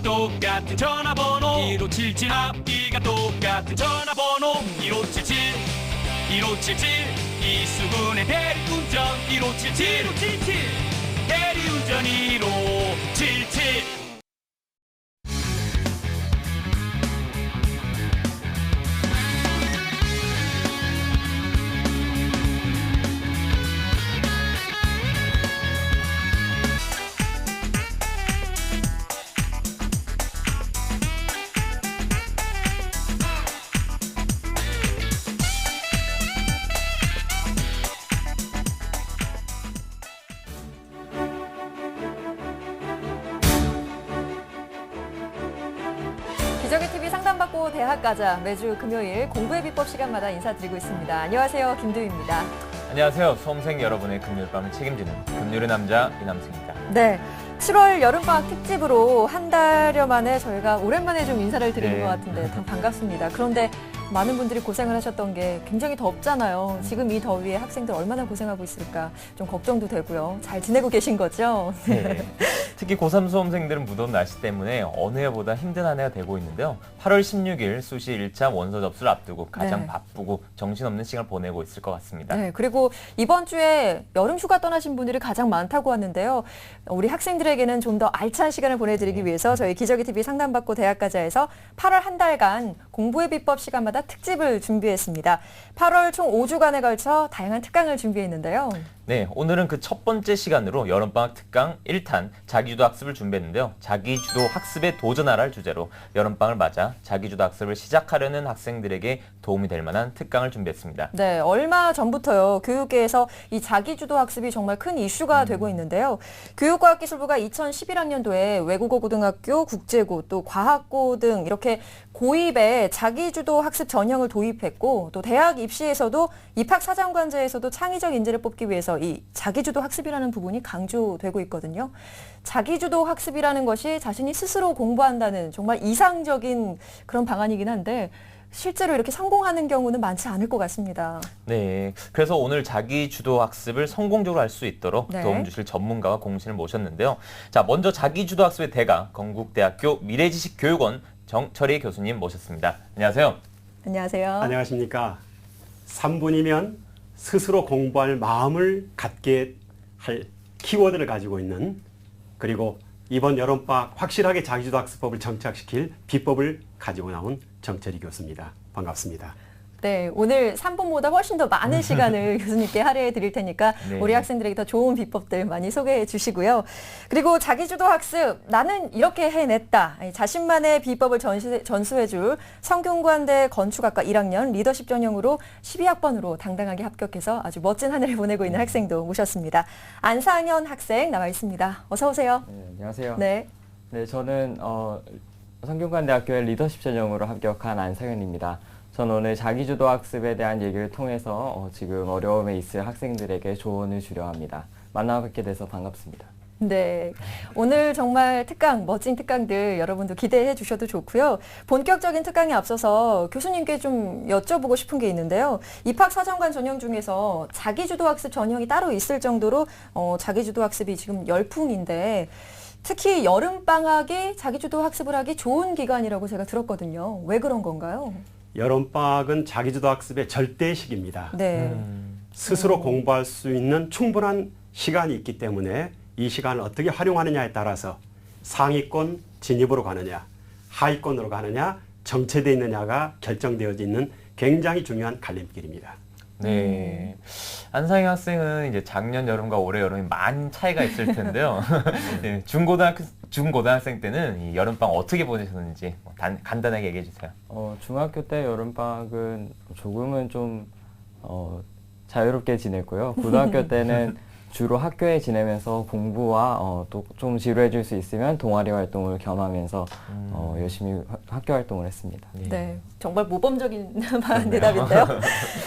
똑같은 전화번호 1577 앞뒤가 똑같은 전화번호 1577 1577 이수근의 대리운전 1577 대리운전 1577. 기적의 TV 상담받고 대학 가자 매주 금요일 공부의 비법 시간마다 인사드리고 있습니다. 안녕하세요, 김두희입니다. 안녕하세요. 수험생 여러분의 금요일 밤을 책임지는 금요일의 남자 이남승입니다. 네, 7월 여름방학 특집으로 한 달여 만에 저희가 오랜만에 좀 인사를 드리는 것 같은데 참 반갑습니다. 그런데 많은 분들이 고생을 하셨던 게 굉장히 덥잖아요. 지금 이 더위에 학생들 얼마나 고생하고 있을까 좀 걱정도 되고요. 잘 지내고 계신 거죠? 네. 특히 고3 수험생들은 무더운 날씨 때문에 어느 해보다 힘든 한 해가 되고 있는데요. 8월 16일 수시 1차 원서 접수를 앞두고 가장 바쁘고 정신없는 시간을 보내고 있을 것 같습니다. 네, 그리고 이번 주에 여름 휴가 떠나신 분들이 가장 많다고 하는데요. 우리 학생들에게는 좀 더 알찬 시간을 보내드리기 위해서 저희 기적의 TV 상담받고 대학가자에서 8월 한 달간 공부의 비법 시간마다 특집을 준비했습니다. 8월 총 5주간에 걸쳐 다양한 특강을 준비했는데요. 네, 오늘은 그 첫 번째 시간으로 여름방학 특강 1탄 자기주도 학습을 준비했는데요. 자기주도 학습에 도전하라를 주제로 여름방학을 맞아 자기주도 학습을 시작하려는 학생들에게 도움이 될 만한 특강을 준비했습니다. 네, 얼마 전부터요. 교육계에서 이 자기주도 학습이 정말 큰 이슈가 되고 있는데요. 교육과학기술부가 2011학년도에 외국어 고등학교, 국제고, 또 과학고 등 이렇게 고입에 자기주도 학습 전형을 도입했고 또 대학 입시에서도 입학사정관제에서도 창의적 인재를 뽑기 위해서 이 자기주도 학습이라는 부분이 강조되고 있거든요. 자기주도 학습이라는 것이 자신이 스스로 공부한다는 정말 이상적인 그런 방안이긴 한데 실제로 이렇게 성공하는 경우는 많지 않을 것 같습니다. 네, 그래서 오늘 자기주도 학습을 성공적으로 할 수 있도록 도움 주실 전문가와 공신을 모셨는데요. 자, 먼저 자기주도 학습의 대가 건국대학교 미래지식교육원 정철희 교수님 모셨습니다. 안녕하세요. 안녕하세요. 안녕하십니까. 3분이면 스스로 공부할 마음을 갖게 할 키워드를 가지고 있는, 그리고 이번 여름방학 확실하게 자기주도 학습법을 정착시킬 비법을 가지고 나온 정철희 교수입니다. 반갑습니다. 네, 오늘 3분보다 훨씬 더 많은 시간을 교수님께 할애해 드릴 테니까 우리 학생들에게 더 좋은 비법들 많이 소개해 주시고요. 그리고 자기주도 학습, 나는 이렇게 해냈다. 자신만의 비법을 전수해 줄 성균관대 건축학과 1학년 리더십 전형으로 12학번으로 당당하게 합격해서 아주 멋진 한 해를 보내고 있는 학생도 모셨습니다. 안상현 학생 나와 있습니다. 어서 오세요. 네, 안녕하세요. 네, 저는 성균관대학교의 리더십 전형으로 합격한 안상현입니다. 저는 오늘 자기주도 학습에 대한 얘기를 통해서 지금 어려움에 있을 학생들에게 조언을 주려 합니다. 만나 뵙게 돼서 반갑습니다. 네, 오늘 정말 특강, 멋진 특강들 여러분도 기대해 주셔도 좋고요. 본격적인 특강에 앞서서 교수님께 좀 여쭤보고 싶은 게 있는데요. 입학사정관 전형 중에서 자기주도 학습 전형이 따로 있을 정도로 자기주도 학습이 지금 열풍인데 특히 여름방학이 자기주도 학습을 하기 좋은 기간이라고 제가 들었거든요. 왜 그런 건가요? 여름방학은 자기주도 학습의 절대식입니다. 네. 스스로 공부할 수 있는 충분한 시간이 있기 때문에 이 시간을 어떻게 활용하느냐에 따라서 상위권 진입으로 가느냐, 하위권으로 가느냐, 정체되어 있느냐가 결정되어져 있는 굉장히 중요한 갈림길입니다. 네. 안상현 학생은 이제 작년 여름과 올해 여름이 많은 차이가 있을 텐데요. 네, 중고등학생 때는 이 여름방학 어떻게 보내셨는지 간단하게 얘기해 주세요. 중학교 때 여름방학은 조금은 좀 자유롭게 지냈고요. 고등학교 때는 주로 학교에 지내면서 공부와 또 좀 지루해 질 수 있으면 동아리 활동을 겸하면서 열심히 학교 활동을 했습니다. 네, 정말 모범적인 대답인데요.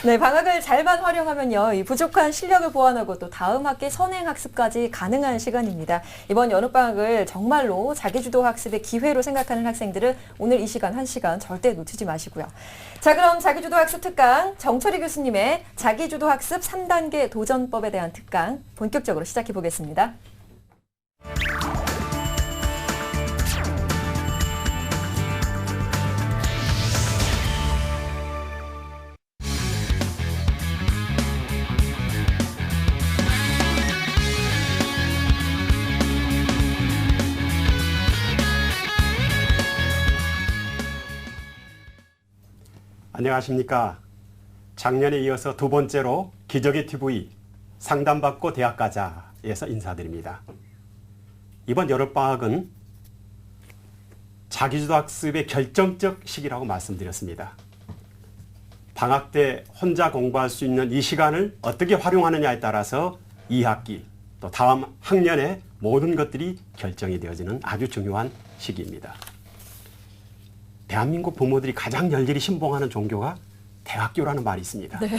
네, 방학을 잘만 활용하면요, 이 부족한 실력을 보완하고 또 다음 학기 선행 학습까지 가능한 시간입니다. 이번 여름방학을 정말로 자기주도 학습의 기회로 생각하는 학생들은 오늘 이 시간 1시간 절대 놓치지 마시고요. 자, 그럼 자기주도 학습 특강 정철희 교수님의 자기주도 학습 3단계 도전법에 대한 특강 본격적으로 시작해 보겠습니다. 안녕하십니까. 작년에 이어서 두 번째로 기적의 TV 상담받고 대학 가자에서 인사드립니다. 이번 여름방학은 자기주도 학습의 결정적 시기라고 말씀드렸습니다. 방학 때 혼자 공부할 수 있는 이 시간을 어떻게 활용하느냐에 따라서 2학기 또 다음 학년의 모든 것들이 결정이 되어지는 아주 중요한 시기입니다. 대한민국 부모들이 가장 열렬히 신봉하는 종교가 대학교라는 말이 있습니다. 네.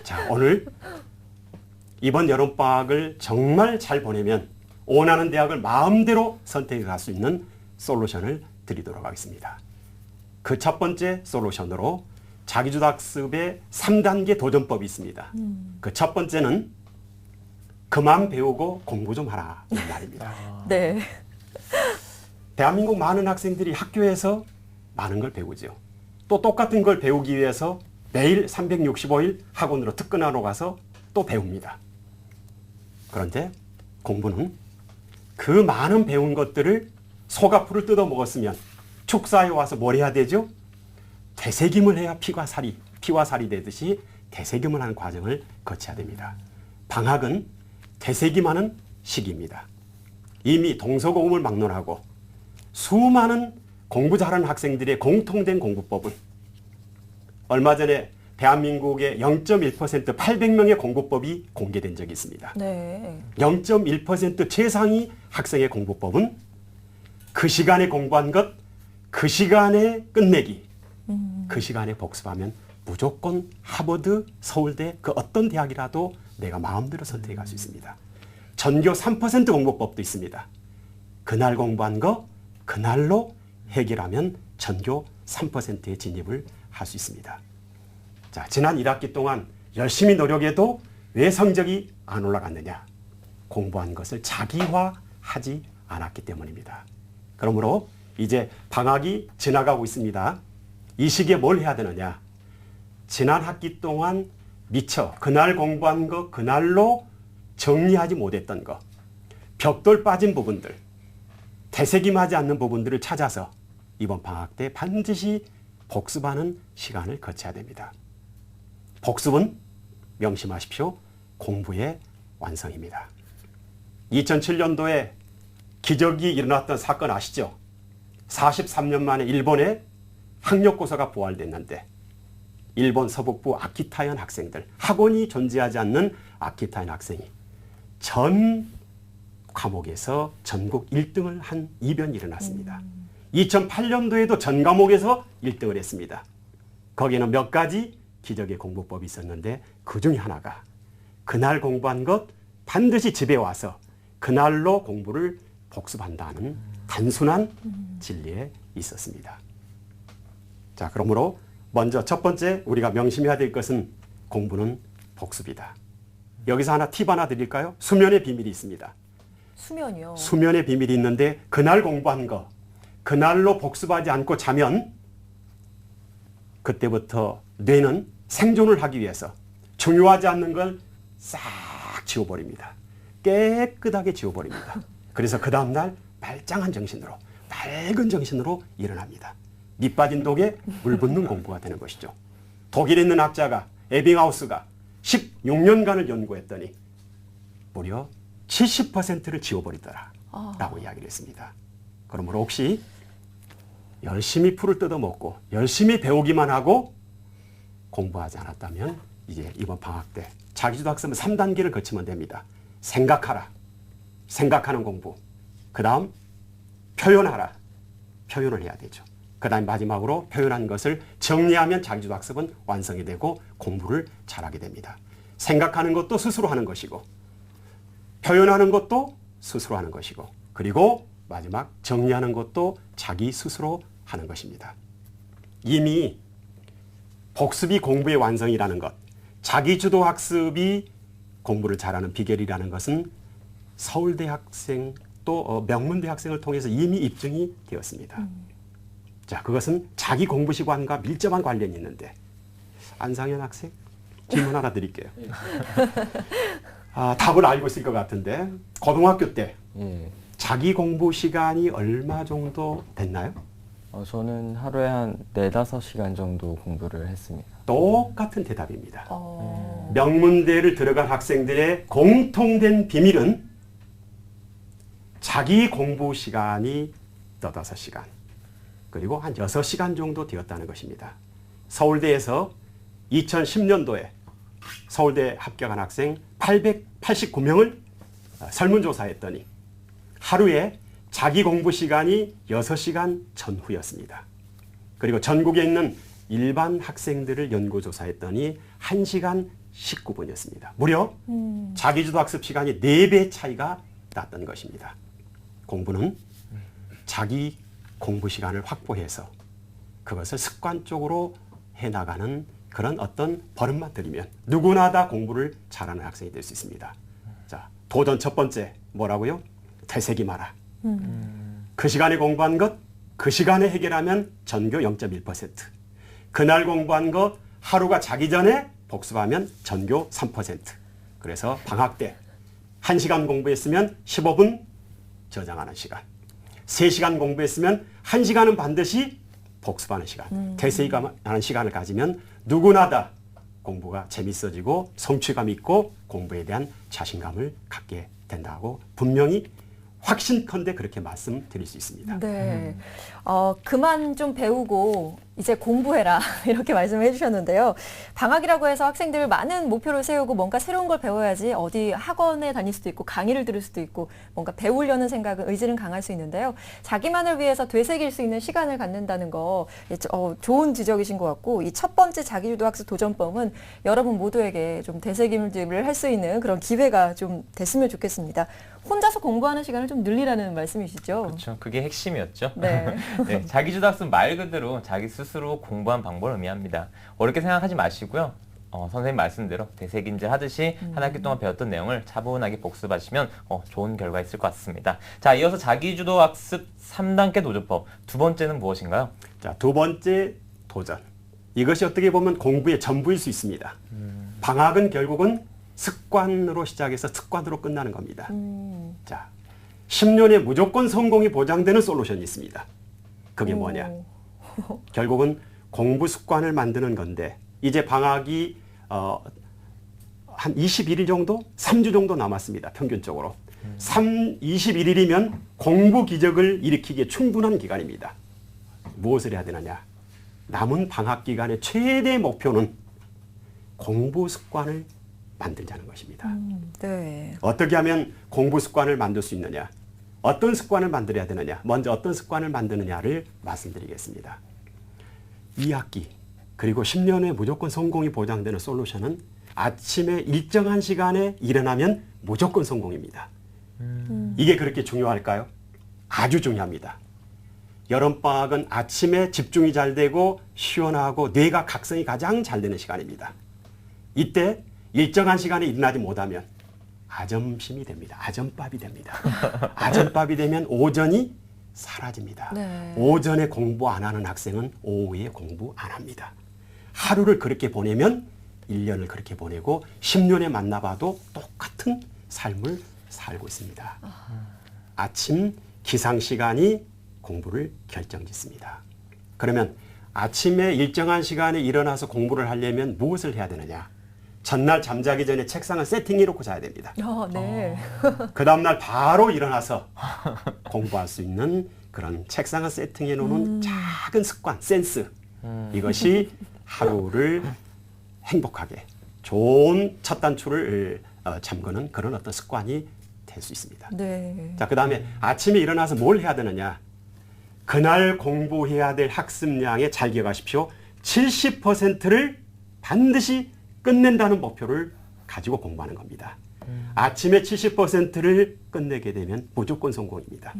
자, 오늘 이번 여름방학을 정말 잘 보내면 원하는 대학을 마음대로 선택해 갈 수 있는 솔루션을 드리도록 하겠습니다. 그 첫 번째 솔루션으로 자기주도 학습의 3단계 도전법이 있습니다. 그 첫 번째는 그만 배우고 공부 좀 하라 이 말입니다. 네. 대한민국 많은 학생들이 학교에서 많은 걸 배우죠. 또 똑같은 걸 배우기 위해서 매일 365일 학원으로 특근하러 가서 또 배웁니다. 그런데 공부는 그 많은 배운 것들을 소가풀을 뜯어 먹었으면 축사에 와서 뭘 해야 되죠? 되새김을 해야 피와 살이 되듯이 되새김을 하는 과정을 거쳐야 됩니다. 방학은 되새김하는 시기입니다. 이미 동서고금을 막론하고 수많은 공부 잘하는 학생들의 공통된 공부법은 얼마 전에 대한민국의 0.1% 800명의 공부법이 공개된 적이 있습니다. 네. 0.1% 최상위 학생의 공부법은 그 시간에 공부한 것, 그 시간에 끝내기, 그 시간에 복습하면 무조건 하버드, 서울대 그 어떤 대학이라도 내가 마음대로 선택해 갈 수 있습니다. 전교 3% 공부법도 있습니다. 그날 공부한 거 그날로 해결하면 전교 3%의 진입을 할 수 있습니다. 자, 지난 1학기 동안 열심히 노력해도 왜 성적이 안 올라갔느냐? 공부한 것을 자기화하지 않았기 때문입니다. 그러므로 이제 방학이 지나가고 있습니다. 이 시기에 뭘 해야 되느냐? 지난 학기 동안 미처 그날 공부한 거 그날로 정리하지 못했던 거, 벽돌 빠진 부분들, 되새김하지 않는 부분들을 찾아서 이번 방학 때 반드시 복습하는 시간을 거쳐야 됩니다. 복습은 명심하십시오. 공부의 완성입니다. 2007년도에 기적이 일어났던 사건 아시죠? 43년 만에 일본에 학력고사가 부활됐는데 일본 서북부 아키타현 학생들, 학원이 존재하지 않는 아키타현 학생이 전 과목에서 전국 1등을 한 이변이 일어났습니다. 2008년도에도 전 과목에서 1등을 했습니다. 거기에는 몇 가지 기적의 공부법이 있었는데 그 중에 하나가 그날 공부한 것 반드시 집에 와서 그날로 공부를 복습한다는 단순한 진리에 있었습니다. 자, 그러므로 먼저 첫 번째 우리가 명심해야 될 것은 공부는 복습이다. 여기서 팁 하나 드릴까요? 수면의 비밀이 있습니다. 수면이요. 수면의 비밀이 있는데 그날 공부한 거 그날로 복습하지 않고 자면 그때부터 뇌는 생존을 하기 위해서 중요하지 않는 걸 싹 지워버립니다. 깨끗하게 지워버립니다. 그래서 그 다음날 말짱한 정신으로 밝은 정신으로 일어납니다. 밑 빠진 독에 물 붓는 공부가 되는 것이죠. 독일에 있는 학자가 에빙하우스가 16년간을 연구했더니 무려 70%를 지워버리더라 라고 이야기를 했습니다. 그러므로 혹시 열심히 풀을 뜯어먹고 열심히 배우기만 하고 공부하지 않았다면 이제 이번 방학 때 자기주도 학습은 3단계를 거치면 됩니다. 생각하라. 생각하는 공부. 그 다음 표현하라. 표현을 해야 되죠. 그 다음 마지막으로 표현한 것을 정리하면 자기주도 학습은 완성이 되고 공부를 잘하게 됩니다. 생각하는 것도 스스로 하는 것이고 표현하는 것도 스스로 하는 것이고 그리고 마지막 정리하는 것도 자기 스스로 하는 것입니다. 이미 복습이 공부의 완성이라는 것, 자기주도 학습이 공부를 잘하는 비결이라는 것은 서울대 학생 또 명문대 학생을 통해서 이미 입증이 되었습니다. 자, 그것은 자기 공부 시간과 밀접한 관련이 있는데 안상현 학생 질문 하나 드릴게요. 답을 알고 있을 것 같은데 고등학교 때 자기 공부 시간이 얼마 정도 됐나요? 저는 하루에 한 4-5시간 정도 공부를 했습니다. 똑같은 대답입니다. 어. 명문대를 들어간 학생들의 공통된 비밀은 자기 공부 시간이 5시간, 그리고 한 6시간 정도 되었다는 것입니다. 서울대에서 2010년도에 서울대 합격한 학생 889명을 설문조사했더니 하루에 자기 공부 시간이 6시간 전후였습니다. 그리고 전국에 있는 일반 학생들을 연구조사했더니 1시간 19분이었습니다. 무려 자기주도 학습 시간이 4배 차이가 났던 것입니다. 공부는 자기 공부 시간을 확보해서 그것을 습관적으로 해나가는 그런 어떤 버릇만 들이면 누구나 다 공부를 잘하는 학생이 될 수 있습니다. 자, 도전 첫 번째 뭐라고요? 되새기 마라. 그 시간에 공부한 것, 그 시간에 해결하면 전교 0.1%. 그날 공부한 것 하루가 자기 전에 복습하면 전교 3%. 그래서 방학 때 1시간 공부했으면 15분 저장하는 시간. 3시간 공부했으면 1시간은 반드시 복습하는 시간. 되새기하는 시간을 가지면 누구나 다 공부가 재밌어지고 성취감 있고 공부에 대한 자신감을 갖게 된다고 분명히 확신컨대 그렇게 말씀드릴 수 있습니다. 네. 그만 좀 배우고 이제 공부해라 이렇게 말씀을 해주셨는데요. 방학이라고 해서 학생들 많은 목표를 세우고 뭔가 새로운 걸 배워야지 어디 학원에 다닐 수도 있고 강의를 들을 수도 있고 뭔가 배우려는 생각은 의지는 강할 수 있는데요. 자기만을 위해서 되새길 수 있는 시간을 갖는다는 거 좋은 지적이신 것 같고 이 첫 번째 자기주도 학습 도전법은 여러분 모두에게 좀 되새김질을 할 수 있는 그런 기회가 좀 됐으면 좋겠습니다. 혼자서 공부하는 시간을 좀 늘리라는 말씀이시죠? 그렇죠. 그게 핵심이었죠. 네. 네, 자기주도 학습 말 그대로 자기 스스로 공부한 방법을 의미합니다. 어렵게 생각하지 마시고요. 선생님 말씀대로 되새김질 하듯이 한 학기 동안 배웠던 내용을 차분하게 복습하시면 좋은 결과 있을 것 같습니다. 자, 이어서 자기주도 학습 3단계 도전법. 두 번째는 무엇인가요? 자, 두 번째 도전. 이것이 어떻게 보면 공부의 전부일 수 있습니다. 방학은 결국은 습관으로 시작해서 습관으로 끝나는 겁니다. 자, 10년에 무조건 성공이 보장되는 솔루션이 있습니다. 그게 뭐냐? 결국은 공부 습관을 만드는 건데 이제 방학이 한 21일 정도? 3주 정도 남았습니다. 평균적으로. 21일이면 공부 기적을 일으키기에 충분한 기간입니다. 무엇을 해야 되느냐? 남은 방학 기간의 최대 목표는 공부 습관을 만들자는 것입니다. 네. 어떻게 하면 공부 습관을 만들 수 있느냐? 어떤 습관을 만들어야 되느냐? 먼저 어떤 습관을 만드느냐를 말씀드리겠습니다. 2학기 그리고 10년에 무조건 성공이 보장되는 솔루션은 아침에 일정한 시간에 일어나면 무조건 성공입니다. 이게 그렇게 중요할까요? 아주 중요합니다. 여름방학은 아침에 집중이 잘 되고 시원하고 뇌가 각성이 가장 잘 되는 시간입니다. 이때 일정한 시간에 일어나지 못하면 아점심이 됩니다. 아점밥이 됩니다. 아점밥이 되면 오전이 사라집니다. 네. 오전에 공부 안 하는 학생은 오후에 공부 안 합니다. 하루를 그렇게 보내면 1년을 그렇게 보내고 10년에 만나봐도 똑같은 삶을 살고 있습니다. 아침 기상시간이 공부를 결정짓습니다. 그러면 아침에 일정한 시간에 일어나서 공부를 하려면 무엇을 해야 되느냐? 전날 잠자기 전에 책상을 세팅해놓고 자야 됩니다. 네. 그 다음날 바로 일어나서 공부할 수 있는 그런 책상을 세팅해놓는 작은 습관, 센스. 이것이 하루를 행복하게 좋은 첫 단추를 잠그는 그런 어떤 습관이 될 수 있습니다. 네. 자, 그 다음에 아침에 일어나서 뭘 해야 되느냐? 그날 공부해야 될 학습량에 잘 기억하십시오. 70%를 반드시 끝낸다는 목표를 가지고 공부하는 겁니다. 아침에 70%를 끝내게 되면 무조건 성공입니다.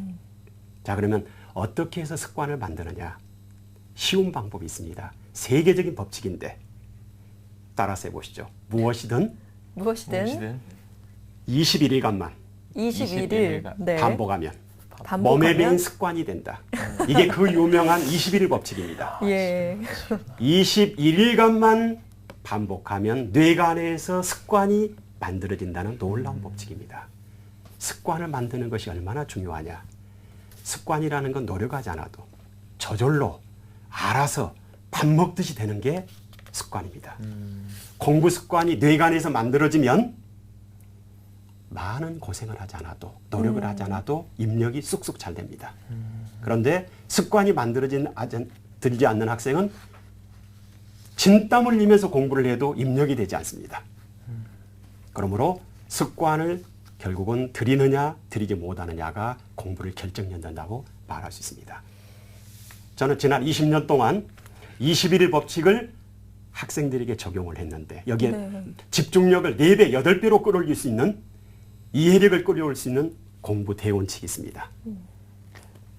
자, 그러면 어떻게 해서 습관을 만드느냐? 쉬운 방법이 있습니다. 세계적인 법칙인데 따라서 해보시죠. 무엇이든 21일간만 21일. 네. 반복하면 반복하면? 몸에 배인 습관이 된다. 이게 그 유명한 21일 법칙입니다. 예. 21일간만 반복하면 뇌간에서 습관이 만들어진다는 놀라운 법칙입니다. 습관을 만드는 것이 얼마나 중요하냐. 습관이라는 건 노력하지 않아도 저절로 알아서 밥 먹듯이 되는 게 습관입니다. 공부 습관이 뇌관에서 만들어지면 많은 고생을 하지 않아도 노력을 하지 않아도 입력이 쑥쑥 잘 됩니다. 그런데 습관이 들지 않는 학생은 진땀 흘리면서 공부를 해도 입력이 되지 않습니다. 그러므로 습관을 결국은 들이느냐 들이지 못하느냐가 공부를 결정짓는다고 말할 수 있습니다. 저는 지난 20년 동안 21일 법칙을 학생들에게 적용을 했는데 여기에 네. 집중력을 4배, 8배로 끌어올릴 수 있는 이해력을 끌어올 수 있는 공부 대원칙이 있습니다.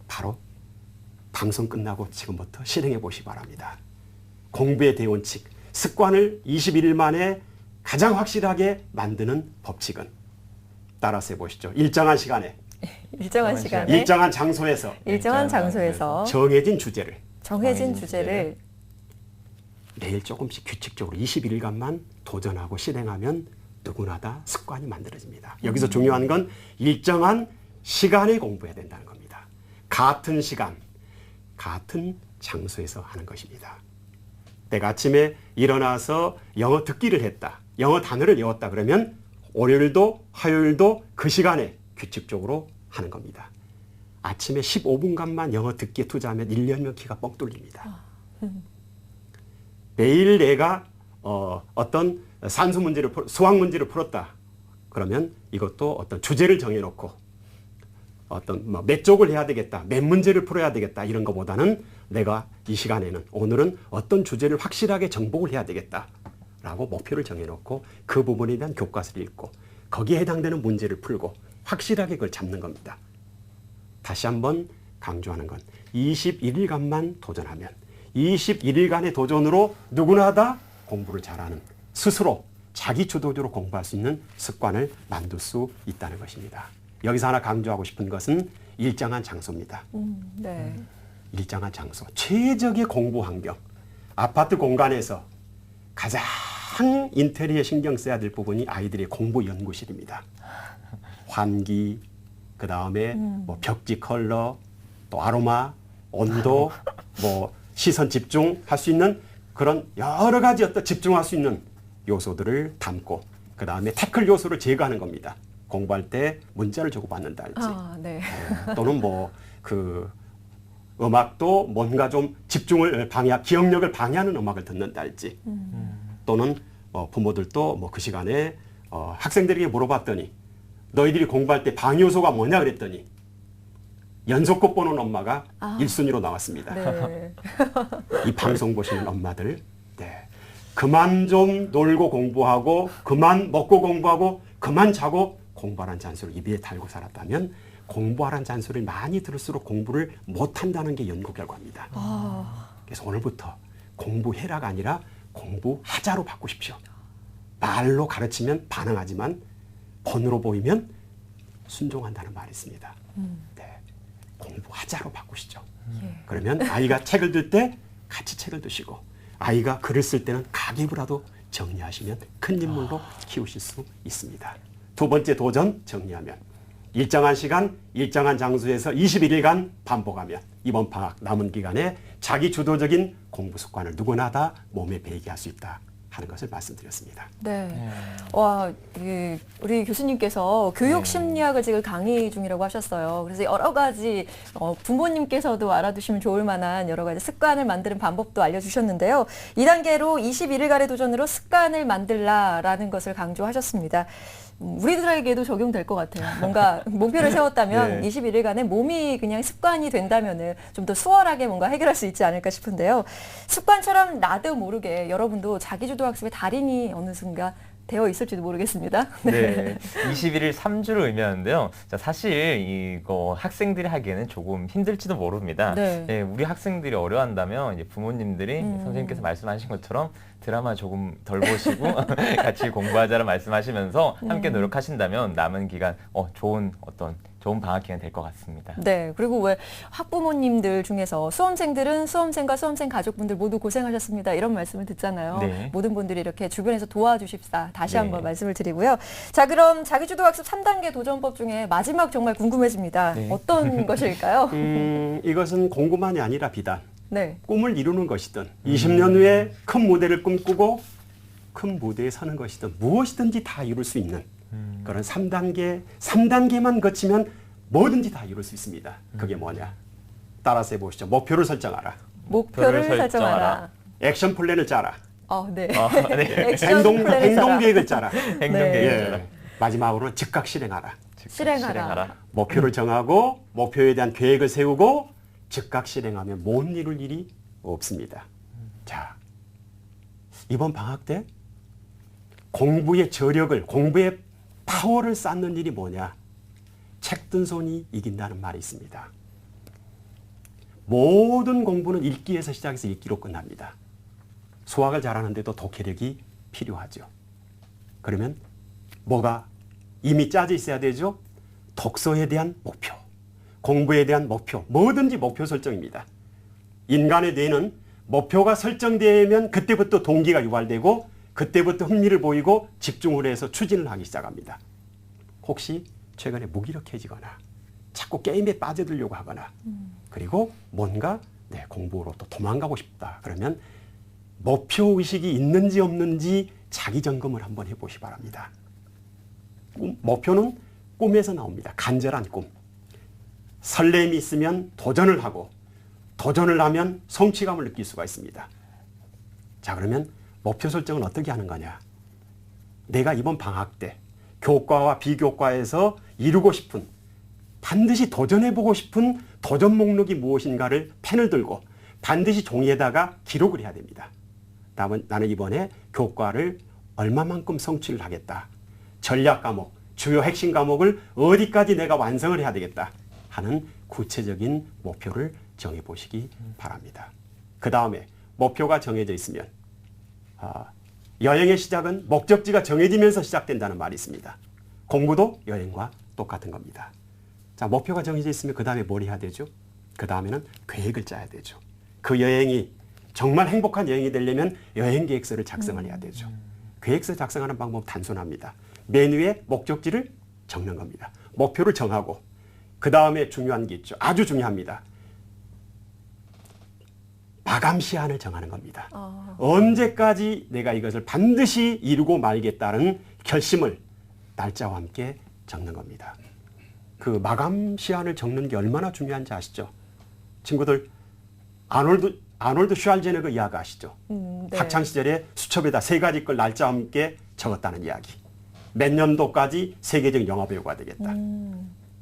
바로 방송 끝나고 지금부터 실행해 보시기 바랍니다. 공부의 대원칙, 습관을 21일 만에 가장 확실하게 만드는 법칙은 따라서 해보시죠. 일정한 시간에, 일정한 시간에 일정한 장소에서 일정한 장소에서 정해진 주제를 정해진 주제를 매일 조금씩 규칙적으로 21일간만 도전하고 실행하면 누구나 다 습관이 만들어집니다. 여기서 중요한 건 일정한 시간에 공부해야 된다는 겁니다. 같은 시간, 같은 장소에서 하는 것입니다. 내가 아침에 일어나서 영어 듣기를 했다. 영어 단어를 외웠다. 그러면 월요일도 화요일도 그 시간에 규칙적으로 하는 겁니다. 아침에 15분간만 영어 듣기에 투자하면 1년면 키가 뻥 뚫립니다. 매일 내가 어떤 산수 문제를 수학 문제를 풀었다. 그러면 이것도 어떤 주제를 정해놓고 어떤 몇 쪽을 해야 되겠다, 몇 문제를 풀어야 되겠다 이런 것보다는 내가 이 시간에는 오늘은 어떤 주제를 확실하게 정복을 해야 되겠다라고 목표를 정해놓고 그 부분에 대한 교과서를 읽고 거기에 해당되는 문제를 풀고 확실하게 그걸 잡는 겁니다. 다시 한번 강조하는 건 21일간만 도전하면 21일간의 도전으로 누구나 다 공부를 잘하는 스스로 자기 주도적으로 공부할 수 있는 습관을 만들 수 있다는 것입니다. 여기서 하나 강조하고 싶은 것은 일정한 장소입니다. 네. 일정한 장소, 최적의 공부 환경. 아파트 공간에서 가장 인테리어에 신경 써야 될 부분이 아이들의 공부 연구실입니다. 환기, 그 다음에 뭐 벽지 컬러, 또 아로마, 온도, 뭐 시선 집중할 수 있는 그런 여러 가지 어떤 집중할 수 있는 요소들을 담고 그 다음에 태클 요소를 제거하는 겁니다. 공부할 때 문자를 주고받는다 할지 네. 또는 뭐 그 음악도 뭔가 좀 집중을 기억력을 방해하는 음악을 듣는다 할지 또는 부모들도 뭐 그 시간에 학생들에게 물어봤더니 너희들이 공부할 때 방해 요소가 뭐냐 그랬더니 연속극 보는 엄마가 1순위로 나왔습니다. 네. 이 방송 보시는 엄마들, 네. 그만 좀 놀고 공부하고, 그만 먹고 공부하고, 그만 자고 공부하라는 잔소리를 입에 달고 살았다면 공부하라는 잔소리를 많이 들을수록 공부를 못한다는 게 연구 결과입니다. 그래서 오늘부터 공부해라가 아니라 공부하자로 바꾸십시오. 말로 가르치면 반항하지만 본으로 보이면 순종한다는 말이 있습니다. 네. 공부하자로 바꾸시죠. 그러면 아이가 책을 들 때 같이 책을 드시고 아이가 글을 쓸 때는 가계부라도 정리하시면 큰 인물로 키우실 수 있습니다. 두 번째 도전 정리하면 일정한 시간, 일정한 장소에서 21일간 반복하면 이번 방학 남은 기간에 자기 주도적인 공부 습관을 누구나 다 몸에 배이게 할 수 있다 하는 것을 말씀드렸습니다. 네. 와, 우리 교수님께서 교육 심리학을 지금 강의 중이라고 하셨어요. 그래서 여러 가지 부모님께서도 알아두시면 좋을 만한 여러 가지 습관을 만드는 방법도 알려주셨는데요. 2단계로 21일간의 도전으로 습관을 만들라라는 것을 강조하셨습니다. 우리들에게도 적용될 것 같아요. 뭔가 목표를 세웠다면 네. 21일간의 몸이 그냥 습관이 된다면은 좀 더 수월하게 뭔가 해결할 수 있지 않을까 싶은데요. 습관처럼 나도 모르게 여러분도 자기주도 학습의 달인이 어느 순간 되어 있을지도 모르겠습니다. 네. 21일 3주를 의미하는데요. 자, 사실 이거 학생들이 하기에는 조금 힘들지도 모릅니다. 네. 예, 우리 학생들이 어려워한다면 이제 부모님들이 선생님께서 말씀하신 것처럼 드라마 조금 덜 보시고 같이 공부하자는 말씀하시면서 함께 노력하신다면 남은 기간 좋은 어떤 좋은 방학 기간 될 것 같습니다. 네, 그리고 왜 학부모님들 중에서 수험생들은 수험생과 수험생 가족분들 모두 고생하셨습니다. 이런 말씀을 듣잖아요. 네. 모든 분들이 이렇게 주변에서 도와주십사. 다시 네. 한번 말씀을 드리고요. 자, 그럼 자기주도 학습 3단계 도전법 중에 마지막 정말 궁금해집니다. 네. 어떤 것일까요? 이것은 공부만이 아니라 비단 네. 꿈을 이루는 것이든 20년 후에 큰 무대를 꿈꾸고 큰 무대에 서는 것이든 무엇이든지 다 이룰 수 있는 그런 3단계만 거치면 뭐든지 다 이룰 수 있습니다. 그게 뭐냐? 따라서 해보시죠. 목표를 설정하라. 목표를 설정하라. 설정하라. 액션 플랜을 짜라. 네. 네. 액션 행동 플랜을 짜라. 계획을 짜라. 행동 네. 계획. 예. 마지막으로 즉각 실행하라. 실행하라. 목표를 정하고 목표에 대한 계획을 세우고 즉각 실행하면 못 이룰 일이 없습니다. 자, 이번 방학 때 공부의 저력을, 공부의 파워를 쌓는 일이 뭐냐? 책 든 손이 이긴다는 말이 있습니다. 모든 공부는 읽기에서 시작해서 읽기로 끝납니다. 수학을 잘하는데도 독해력이 필요하죠. 그러면 뭐가 이미 짜져 있어야 되죠? 독서에 대한 목표, 공부에 대한 목표, 뭐든지 목표 설정입니다. 인간의 뇌는 목표가 설정되면 그때부터 동기가 유발되고 그때부터 흥미를 보이고 집중을 해서 추진을 하기 시작합니다. 혹시 최근에 무기력해지거나 자꾸 게임에 빠져들려고 하거나 그리고 뭔가 공부로 또 도망가고 싶다. 그러면 목표의식이 있는지 없는지 자기 점검을 한번 해보시 기 바랍니다. 목표는 꿈에서 나옵니다. 간절한 꿈. 설렘이 있으면 도전을 하고 도전을 하면 성취감을 느낄 수가 있습니다. 자, 그러면 목표 설정은 어떻게 하는 거냐? 내가 이번 방학 때 교과와 비교과에서 이루고 싶은, 반드시 도전해보고 싶은 도전 목록이 무엇인가를 펜을 들고 반드시 종이에다가 기록을 해야 됩니다. 나는 이번에 교과를 얼마만큼 성취를 하겠다. 전략 과목, 주요 핵심 과목을 어디까지 내가 완성을 해야 되겠다 하는 구체적인 목표를 정해보시기 바랍니다. 그 다음에 목표가 정해져 있으면 여행의 시작은 목적지가 정해지면서 시작된다는 말이 있습니다. 공부도 여행과 똑같은 겁니다. 자, 목표가 정해져 있으면 그 다음에 뭘 해야 되죠? 그 다음에는 계획을 짜야 되죠. 그 여행이 정말 행복한 여행이 되려면 여행 계획서를 작성을 해야 되죠. 계획서 작성하는 방법은 단순합니다. 맨 위에 목적지를 적는 겁니다. 목표를 정하고 그 다음에 중요한 게 있죠. 아주 중요합니다. 마감 시한을 정하는 겁니다. 언제까지 내가 이것을 반드시 이루고 말겠다는 결심을 날짜와 함께 적는 겁니다. 그 마감 시한을 적는 게 얼마나 중요한지 아시죠? 친구들, 아놀드 슈왈제네거 이야기 아시죠? 네. 학창 시절에 수첩에다 3가지 걸 날짜와 함께 적었다는 이야기. 몇 년도까지 세계적 영화배우가 되겠다.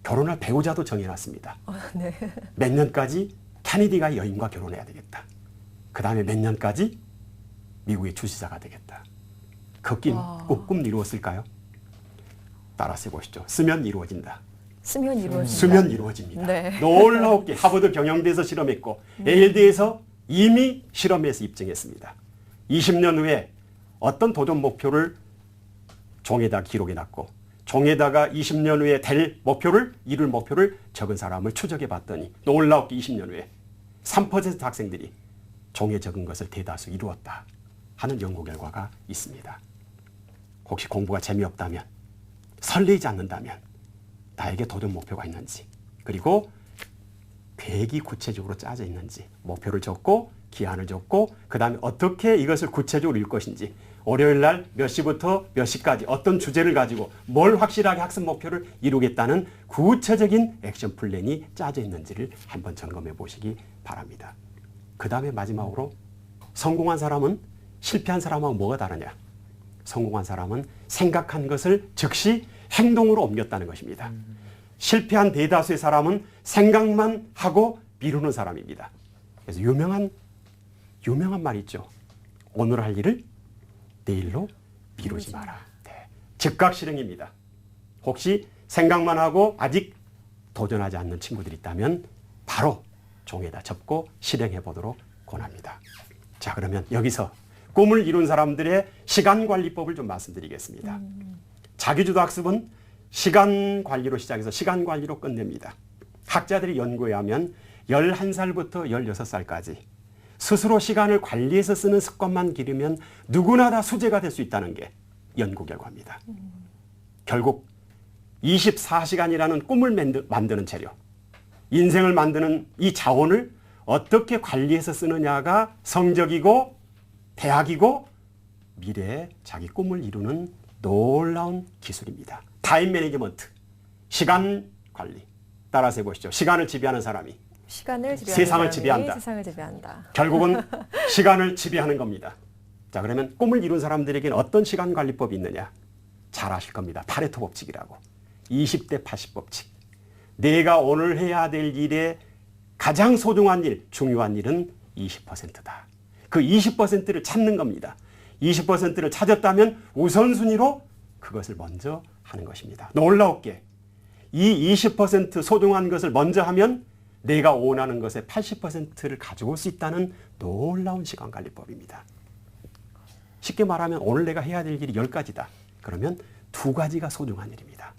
결혼할 배우자도 정해놨습니다. 네. 몇 년까지 케네디가 여인과 결혼해야 되겠다. 그 다음에 몇 년까지 미국의 주지사가 되겠다. 그 꿈 이루었을까요? 따라서 해보시죠. 쓰면 이루어진다. 쓰면 이루어진다. 쓰면 이루어집니다. 네. 놀라웠게 하버드 경영대에서 실험했고 예일대에서 이미 실험해서 입증했습니다. 20년 후에 어떤 도전 목표를 종에다 기록해놨고 종에다가 20년 후에 이룰 목표를 적은 사람을 추적해 봤더니 놀라웠게 20년 후에 3% 학생들이 종에 적은 것을 대다수 이루었다 하는 연구 결과가 있습니다. 혹시 공부가 재미없다면, 설레지 않는다면 나에게 도전 목표가 있는지, 그리고 계획이 구체적으로 짜져 있는지, 목표를 적고 기한을 적고 그 다음에 어떻게 이것을 구체적으로 이룰 것인지, 월요일 날 몇 시부터 몇 시까지 어떤 주제를 가지고 뭘 확실하게 학습 목표를 이루겠다는 구체적인 액션 플랜이 짜져 있는지를 한번 점검해 보시기 바랍니다. 그 다음에 마지막으로 성공한 사람은 실패한 사람하고 뭐가 다르냐? 성공한 사람은 생각한 것을 즉시 행동으로 옮겼다는 것입니다. 실패한 대다수의 사람은 생각만 하고 미루는 사람입니다. 그래서 유명한 말이 있죠. 오늘 할 일을 내일로 미루지 마라. 네. 즉각 실행입니다. 혹시 생각만 하고 아직 도전하지 않는 친구들이 있다면 바로 종에다 접고 실행해 보도록 권합니다. 자, 그러면 여기서 꿈을 이룬 사람들의 시간관리법을 좀 말씀드리겠습니다. 자기주도 학습은 시간 관리로 시작해서 시간 관리로 끝냅니다. 학자들이 연구에 하면 11살부터 16살까지 스스로 시간을 관리해서 쓰는 습관만 기르면 누구나 다 수재가 될 수 있다는 게 연구 결과입니다. 결국 24시간이라는 꿈을 만드는 재료, 인생을 만드는 이 자원을 어떻게 관리해서 쓰느냐가 성적이고 대학이고 미래에 자기 꿈을 이루는 놀라운 기술입니다. 타임 매니지먼트, 시간 관리. 따라서 해보시죠. 시간을 지배하는 사람이 시간을 지배하는 세상을 사람이 지배한다. 세상을 지배한다. 결국은 시간을 지배하는 겁니다. 자, 그러면 꿈을 이룬 사람들에게는 어떤 시간 관리법이 있느냐? 잘 아실 겁니다. 파레토 법칙이라고. 20대 80 법칙. 내가 오늘 해야 될 일에 가장 소중한 일, 중요한 일은 20%다. 그 20%를 찾는 겁니다. 20%를 찾았다면 우선순위로 그것을 먼저 하는 것입니다. 놀라웠게 이 20% 소중한 것을 먼저 하면 내가 원하는 것의 80%를 가져올 수 있다는 놀라운 시간관리법입니다. 쉽게 말하면 오늘 내가 해야 될 일이 10가지다. 그러면 2가지가 소중한 일입니다.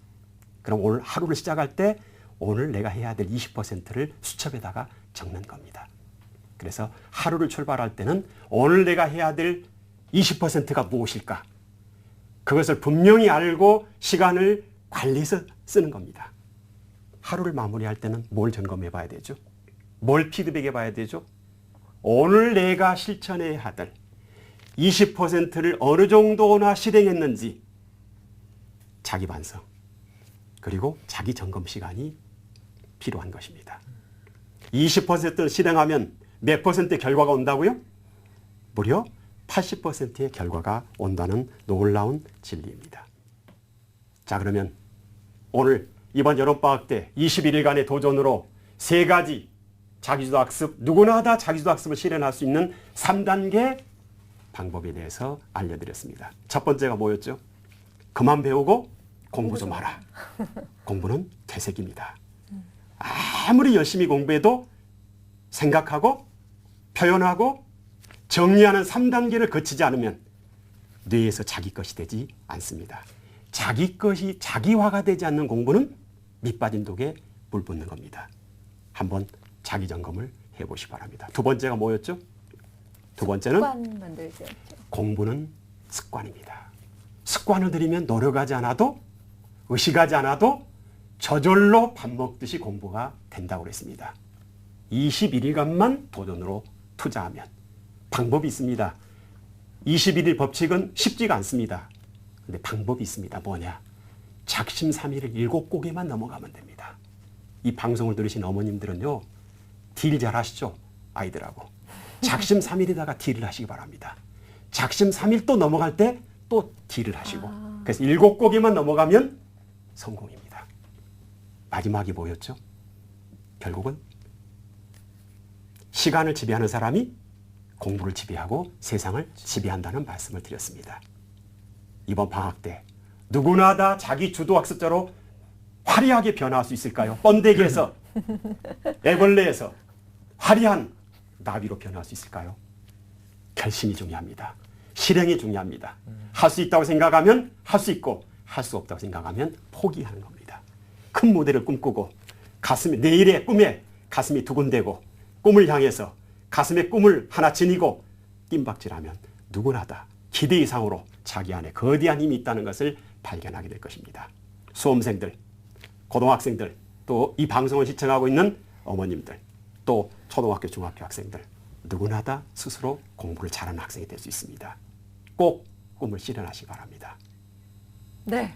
그럼 오늘 하루를 시작할 때 오늘 내가 해야 될 20%를 수첩에다가 적는 겁니다. 그래서 하루를 출발할 때는 오늘 내가 해야 될 20%가 무엇일까? 그것을 분명히 알고 시간을 관리해서 쓰는 겁니다. 하루를 마무리할 때는 뭘 점검해 봐야 되죠? 뭘 피드백해 봐야 되죠? 오늘 내가 실천해야 할 20%를 어느 정도나 실행했는지 자기 반성 그리고 자기 점검 시간이 필요한 것입니다. 20%를 실행하면 몇 퍼센트의 결과가 온다고요? 무려 80%의 결과가 온다는 놀라운 진리입니다. 자, 그러면 오늘 이번 여름방학 때 21일간의 도전으로 3가지 자기주도 학습, 누구나 다 자기주도 학습을 실현할 수 있는 3단계 방법에 대해서 알려드렸습니다. 첫 번째가 뭐였죠? 그만 배우고 공부 좀 하라. 공부는 퇴색입니다. 아무리 열심히 공부해도 생각하고 표현하고 정리하는 3단계를 거치지 않으면 뇌에서 자기 것이 되지 않습니다. 자기 것이 자기화가 되지 않는 공부는 밑빠진 독에 물 붓는 겁니다. 한번 자기 점검을 해보시기 바랍니다. 두 번째가 뭐였죠? 두 번째는 습관 만들기였죠. 공부는 습관입니다. 습관을 들이면 노력하지 않아도 의식하지 않아도 저절로 밥 먹듯이 공부가 된다고 그랬습니다. 21일간만 도전으로 투자하면 방법이 있습니다. 21일 법칙은 쉽지가 않습니다. 근데 방법이 있습니다. 뭐냐? 작심삼일을 7곡에만 넘어가면 됩니다. 이 방송을 들으신 어머님들은요, 딜 잘 하시죠? 아이들하고. 작심삼일에다가 딜을 하시기 바랍니다. 작심삼일 또 넘어갈 때 또 딜을 하시고. 그래서 7곡에만 넘어가면 성공입니다. 마지막이 뭐였죠? 결국은 시간을 지배하는 사람이 공부를 지배하고 세상을 지배한다는 말씀을 드렸습니다. 이번 방학 때 누구나 다 자기 주도 학습자로 화려하게 변화할 수 있을까요? 번데기에서 애벌레에서 화려한 나비로 변화할 수 있을까요? 결심이 중요합니다. 실행이 중요합니다. 할 수 있다고 생각하면 할 수 있고 할 수 없다고 생각하면 포기하는 겁니다. 큰 무대를 꿈꾸고 가슴에 내일의 꿈에 가슴이 두근대고 꿈을 향해서 가슴에 꿈을 하나 지니고 뜀박질하면 누구나 다 기대 이상으로 자기 안에 거대한 힘이 있다는 것을 발견하게 될 것입니다. 수험생들, 고등학생들, 또 이 방송을 시청하고 있는 어머님들, 또 초등학교, 중학교 학생들 누구나 다 스스로 공부를 잘하는 학생이 될 수 있습니다. 꼭 꿈을 실현하시기 바랍니다. 네.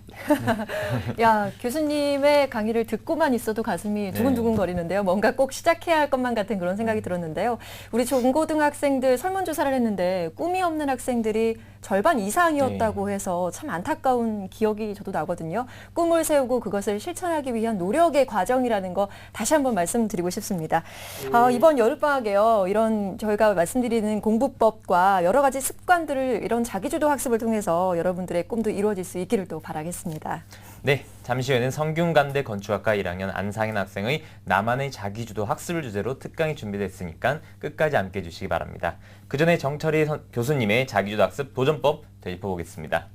야, 교수님의 강의를 듣고만 있어도 가슴이 두근두근 거리는데요. 뭔가 꼭 시작해야 할 것만 같은 그런 생각이 들었는데요. 우리 중고등학생들 설문조사를 했는데 꿈이 없는 학생들이 절반 이상이었다고 해서 참 안타까운 기억이 저도 나거든요. 꿈을 세우고 그것을 실천하기 위한 노력의 과정이라는 거 다시 한번 말씀드리고 싶습니다. 이번 여름방학에요. 이런 저희가 말씀드리는 공부법과 여러 가지 습관들을 이런 자기주도 학습을 통해서 여러분들의 꿈도 이루어질 수 있기를 또 바라겠습니다. 네, 잠시 후에는 성균관대 건축학과 1학년 안상인 학생의 나만의 자기주도 학습을 주제로 특강이 준비됐으니까 끝까지 함께해 주시기 바랍니다. 그 전에 정철희 교수님의 자기주도 학습 도전법 되짚어보겠습니다.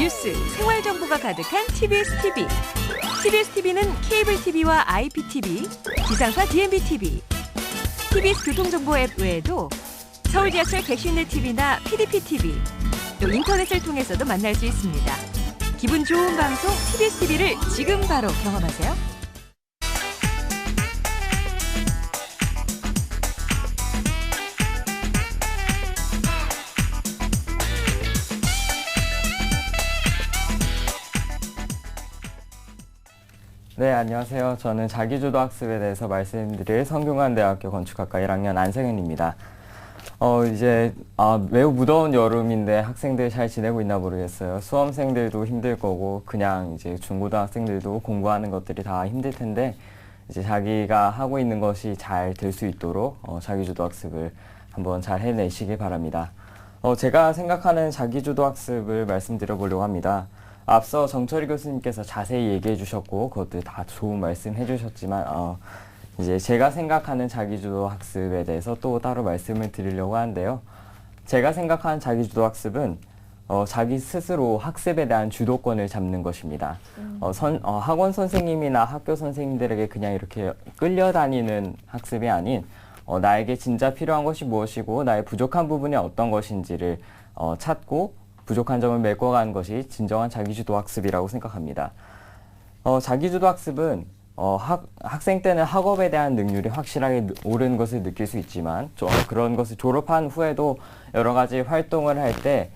뉴스, 생활 정보가 가득한 TBS TV. TBS TV는 케이블 TV와 IPTV, 지상파 DMB TV, TBS 교통정보 앱 외에도 서울 지하철 객실내 TV나 PDP TV, 또 인터넷을 통해서도 만날 수 있습니다. 기분 좋은 방송 TBS TV를 지금 바로 경험하세요. 네, 안녕하세요. 저는 자기주도 학습에 대해서 말씀드릴 성균관대학교 건축학과 1학년 안승현입니다. 매우 무더운 여름인데 학생들 잘 지내고 있나 모르겠어요. 수험생들도 힘들 거고 그냥 이제 중고등학생들도 공부하는 것들이 다 힘들 텐데 이제 자기가 하고 있는 것이 잘 될 수 있도록 자기주도 학습을 한번 잘 해내시기 바랍니다. 제가 생각하는 자기주도 학습을 말씀드려 보려고 합니다. 앞서 정철희 교수님께서 자세히 얘기해 주셨고 그것들 다 좋은 말씀 해주셨지만 이제 제가 생각하는 자기주도 학습에 대해서 또 따로 말씀을 드리려고 하는데요. 제가 생각하는 자기주도 학습은 자기 스스로 학습에 대한 주도권을 잡는 것입니다. 학원 선생님이나 학교 선생님들에게 그냥 이렇게 끌려다니는 학습이 아닌 나에게 진짜 필요한 것이 무엇이고 나의 부족한 부분이 어떤 것인지를 찾고 부족한 점을 메꿔가는 것이 진정한 자기주도 학습이라고 생각합니다. 자기주도 학습은 학생 때는 학업에 대한 능률이 확실하게 오른 것을 느낄 수 있지만 그런 것을 졸업한 후에도 여러 가지 활동을 할 때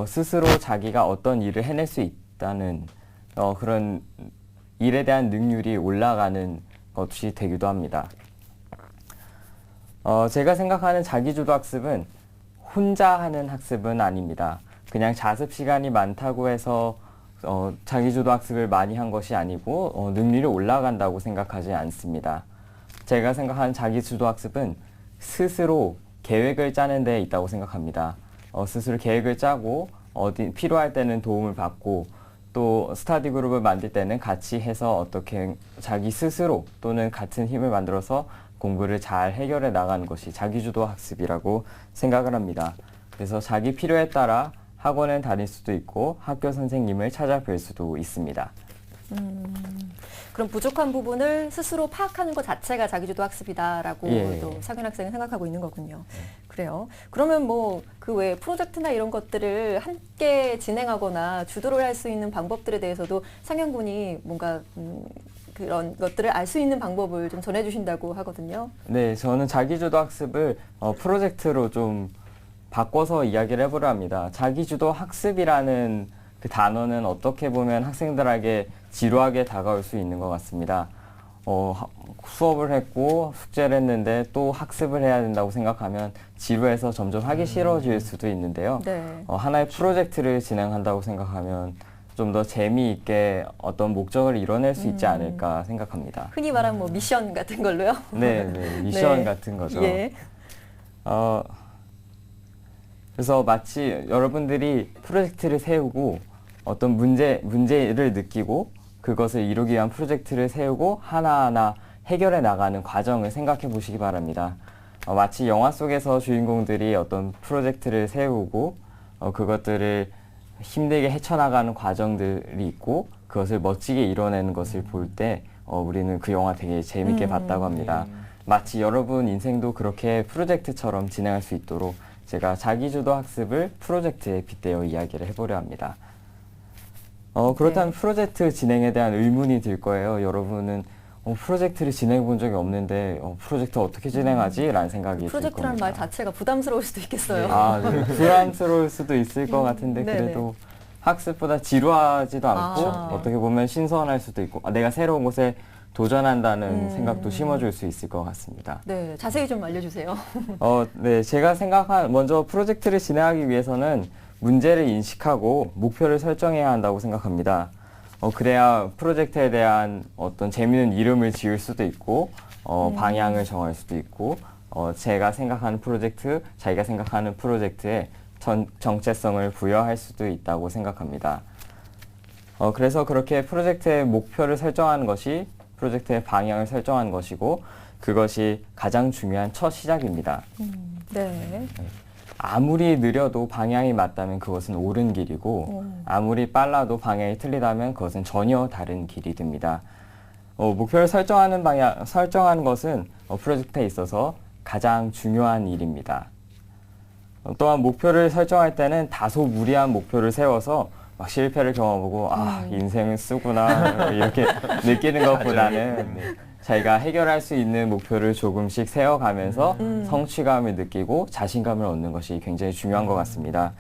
스스로 자기가 어떤 일을 해낼 수 있다는 그런 일에 대한 능률이 올라가는 것이 되기도 합니다. 제가 생각하는 자기주도 학습은 혼자 하는 학습은 아닙니다. 그냥 자습 시간이 많다고 해서 자기주도 학습을 많이 한 것이 아니고 능률이 올라간다고 생각하지 않습니다. 제가 생각하는 자기주도 학습은 스스로 계획을 짜는 데 있다고 생각합니다. 스스로 계획을 짜고 필요할 때는 도움을 받고 또 스터디 그룹을 만들 때는 같이 해서 어떻게 자기 스스로 또는 같은 힘을 만들어서 공부를 잘 해결해 나가는 것이 자기주도 학습이라고 생각을 합니다. 그래서 자기 필요에 따라 학원을 다닐 수도 있고 학교 선생님을 찾아뵐 수도 있습니다. 그럼 부족한 부분을 스스로 파악하는 것 자체가 자기주도 학습이다라고 예. 또 상현 학생은 생각하고 있는 거군요. 그래요. 그러면 뭐 그 외에 프로젝트나 이런 것들을 함께 진행하거나 주도를 할 수 있는 방법들에 대해서도 상현 군이 뭔가 그런 것들을 알 수 있는 방법을 좀 전해주신다고 하거든요. 네, 저는 자기주도 학습을 프로젝트로 좀 바꿔서 이야기를 해보려 합니다. 자기주도 학습이라는 그 단어는 어떻게 보면 학생들에게 지루하게 다가올 수 있는 것 같습니다. 수업을 했고 숙제를 했는데 또 학습을 해야 된다고 생각하면 지루해서 점점 하기 싫어질 수도 있는데요. 네. 하나의 프로젝트를 진행한다고 생각하면 좀 더 재미있게 어떤 목적을 이뤄낼 수 있지 않을까 생각합니다. 흔히 말하는 뭐 미션 같은 걸로요. 네, 미션 네. 같은 거죠. 예. 그래서 마치 여러분들이 프로젝트를 세우고 어떤 문제를 느끼고 그것을 이루기 위한 프로젝트를 세우고 하나하나 해결해 나가는 과정을 생각해 보시기 바랍니다. 마치 영화 속에서 주인공들이 어떤 프로젝트를 세우고 그것들을 힘들게 헤쳐나가는 과정들이 있고 그것을 멋지게 이뤄내는 것을 볼 때 우리는 그 영화 되게 재밌게 봤다고 합니다. 마치 여러분 인생도 그렇게 프로젝트처럼 진행할 수 있도록 제가 자기주도 학습을 프로젝트에 빗대어 이야기를 해보려 합니다. 그렇다면 프로젝트 진행에 대한 의문이 들 거예요. 여러분은 프로젝트를 진행해 본 적이 없는데 프로젝트 어떻게 진행하지? 라는 생각이 들 겁니다. 프로젝트라는 말 자체가 부담스러울 수도 있겠어요. 네, 부담스러울 수도 있을 것 같은데 그래도 학습보다 지루하지도 않고 어떻게 보면 신선할 수도 있고 내가 새로운 곳에 도전한다는 생각도 심어줄 수 있을 것 같습니다. 네, 자세히 좀 알려주세요. 네, 제가 생각한 먼저 프로젝트를 진행하기 위해서는 문제를 인식하고 목표를 설정해야 한다고 생각합니다. 그래야 프로젝트에 대한 어떤 재미있는 이름을 지을 수도 있고 방향을 정할 수도 있고 제가 생각하는 프로젝트, 자기가 생각하는 프로젝트에 정체성을 부여할 수도 있다고 생각합니다. 그래서 그렇게 프로젝트의 목표를 설정하는 것이 프로젝트의 방향을 설정하는 것이고 그것이 가장 중요한 첫 시작입니다. 네. 아무리 느려도 방향이 맞다면 그것은 옳은 길이고 아무리 빨라도 방향이 틀리다면 그것은 전혀 다른 길이 됩니다. 목표를 설정하는 것은 프로젝트에 있어서 가장 중요한 일입니다. 또한 목표를 설정할 때는 다소 무리한 목표를 세워서 막 실패를 경험하고 인생은 쓰구나 이렇게 느끼는 것보다는 자기가 해결할 수 있는 목표를 조금씩 세워가면서 성취감을 느끼고 자신감을 얻는 것이 굉장히 중요한 것 같습니다.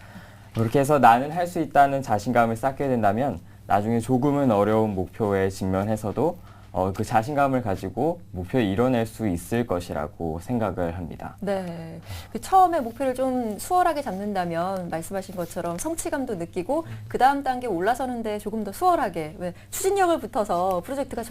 그렇게 해서 나는 할 수 있다는 자신감을 쌓게 된다면 나중에 조금은 어려운 목표에 직면해서도 그 자신감을 가지고 목표를 이뤄낼 수 있을 것이라고 생각을 합니다. 네. 그 처음에 목표를 좀 수월하게 잡는다면 말씀하신 것처럼 성취감도 느끼고 그 다음 단계 올라서는데 조금 더 수월하게 추진력을 붙어서 프로젝트가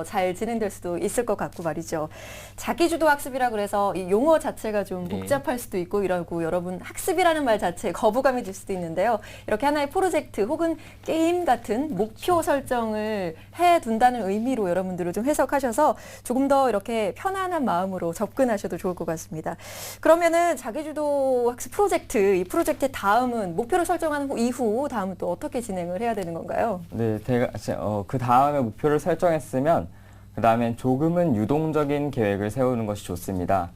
잘 진행될 수도 있을 것 같고 말이죠. 자기주도 학습이라 그래서 이 용어 자체가 좀 복잡할 수도 있고 이러고 여러분 학습이라는 말 자체에 거부감이 들 수도 있는데요. 이렇게 하나의 프로젝트 혹은 게임 같은 목표 설정을 해둔다는 의미로 여러분들을 좀 해석하셔서 조금 더 이렇게 편안한 마음으로 접근하셔도 좋을 것 같습니다. 그러면은 자기주도 학습 프로젝트, 이 프로젝트의 다음은 목표를 설정한 이후 다음은 또 어떻게 진행을 해야 되는 건가요? 네, 그 다음에 목표를 설정했으면 그 다음엔 조금은 유동적인 계획을 세우는 것이 좋습니다.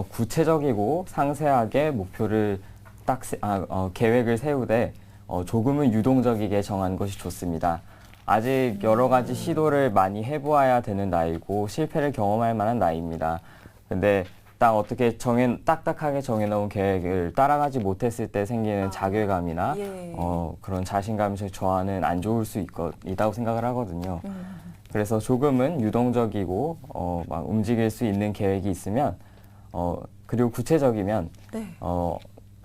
구체적이고 상세하게 목표를 계획을 세우되 조금은 유동적이게 정하는 것이 좋습니다. 아직 여러 가지 시도를 많이 해보아야 되는 나이고 실패를 경험할 만한 나이입니다. 근데 딱딱하게 정해놓은 계획을 따라가지 못했을 때 생기는 자괴감이나 그런 자신감의 저하는 안 좋을 수 있다고 생각을 하거든요. 그래서 조금은 유동적이고 막 움직일 수 있는 계획이 있으면 그리고 구체적이면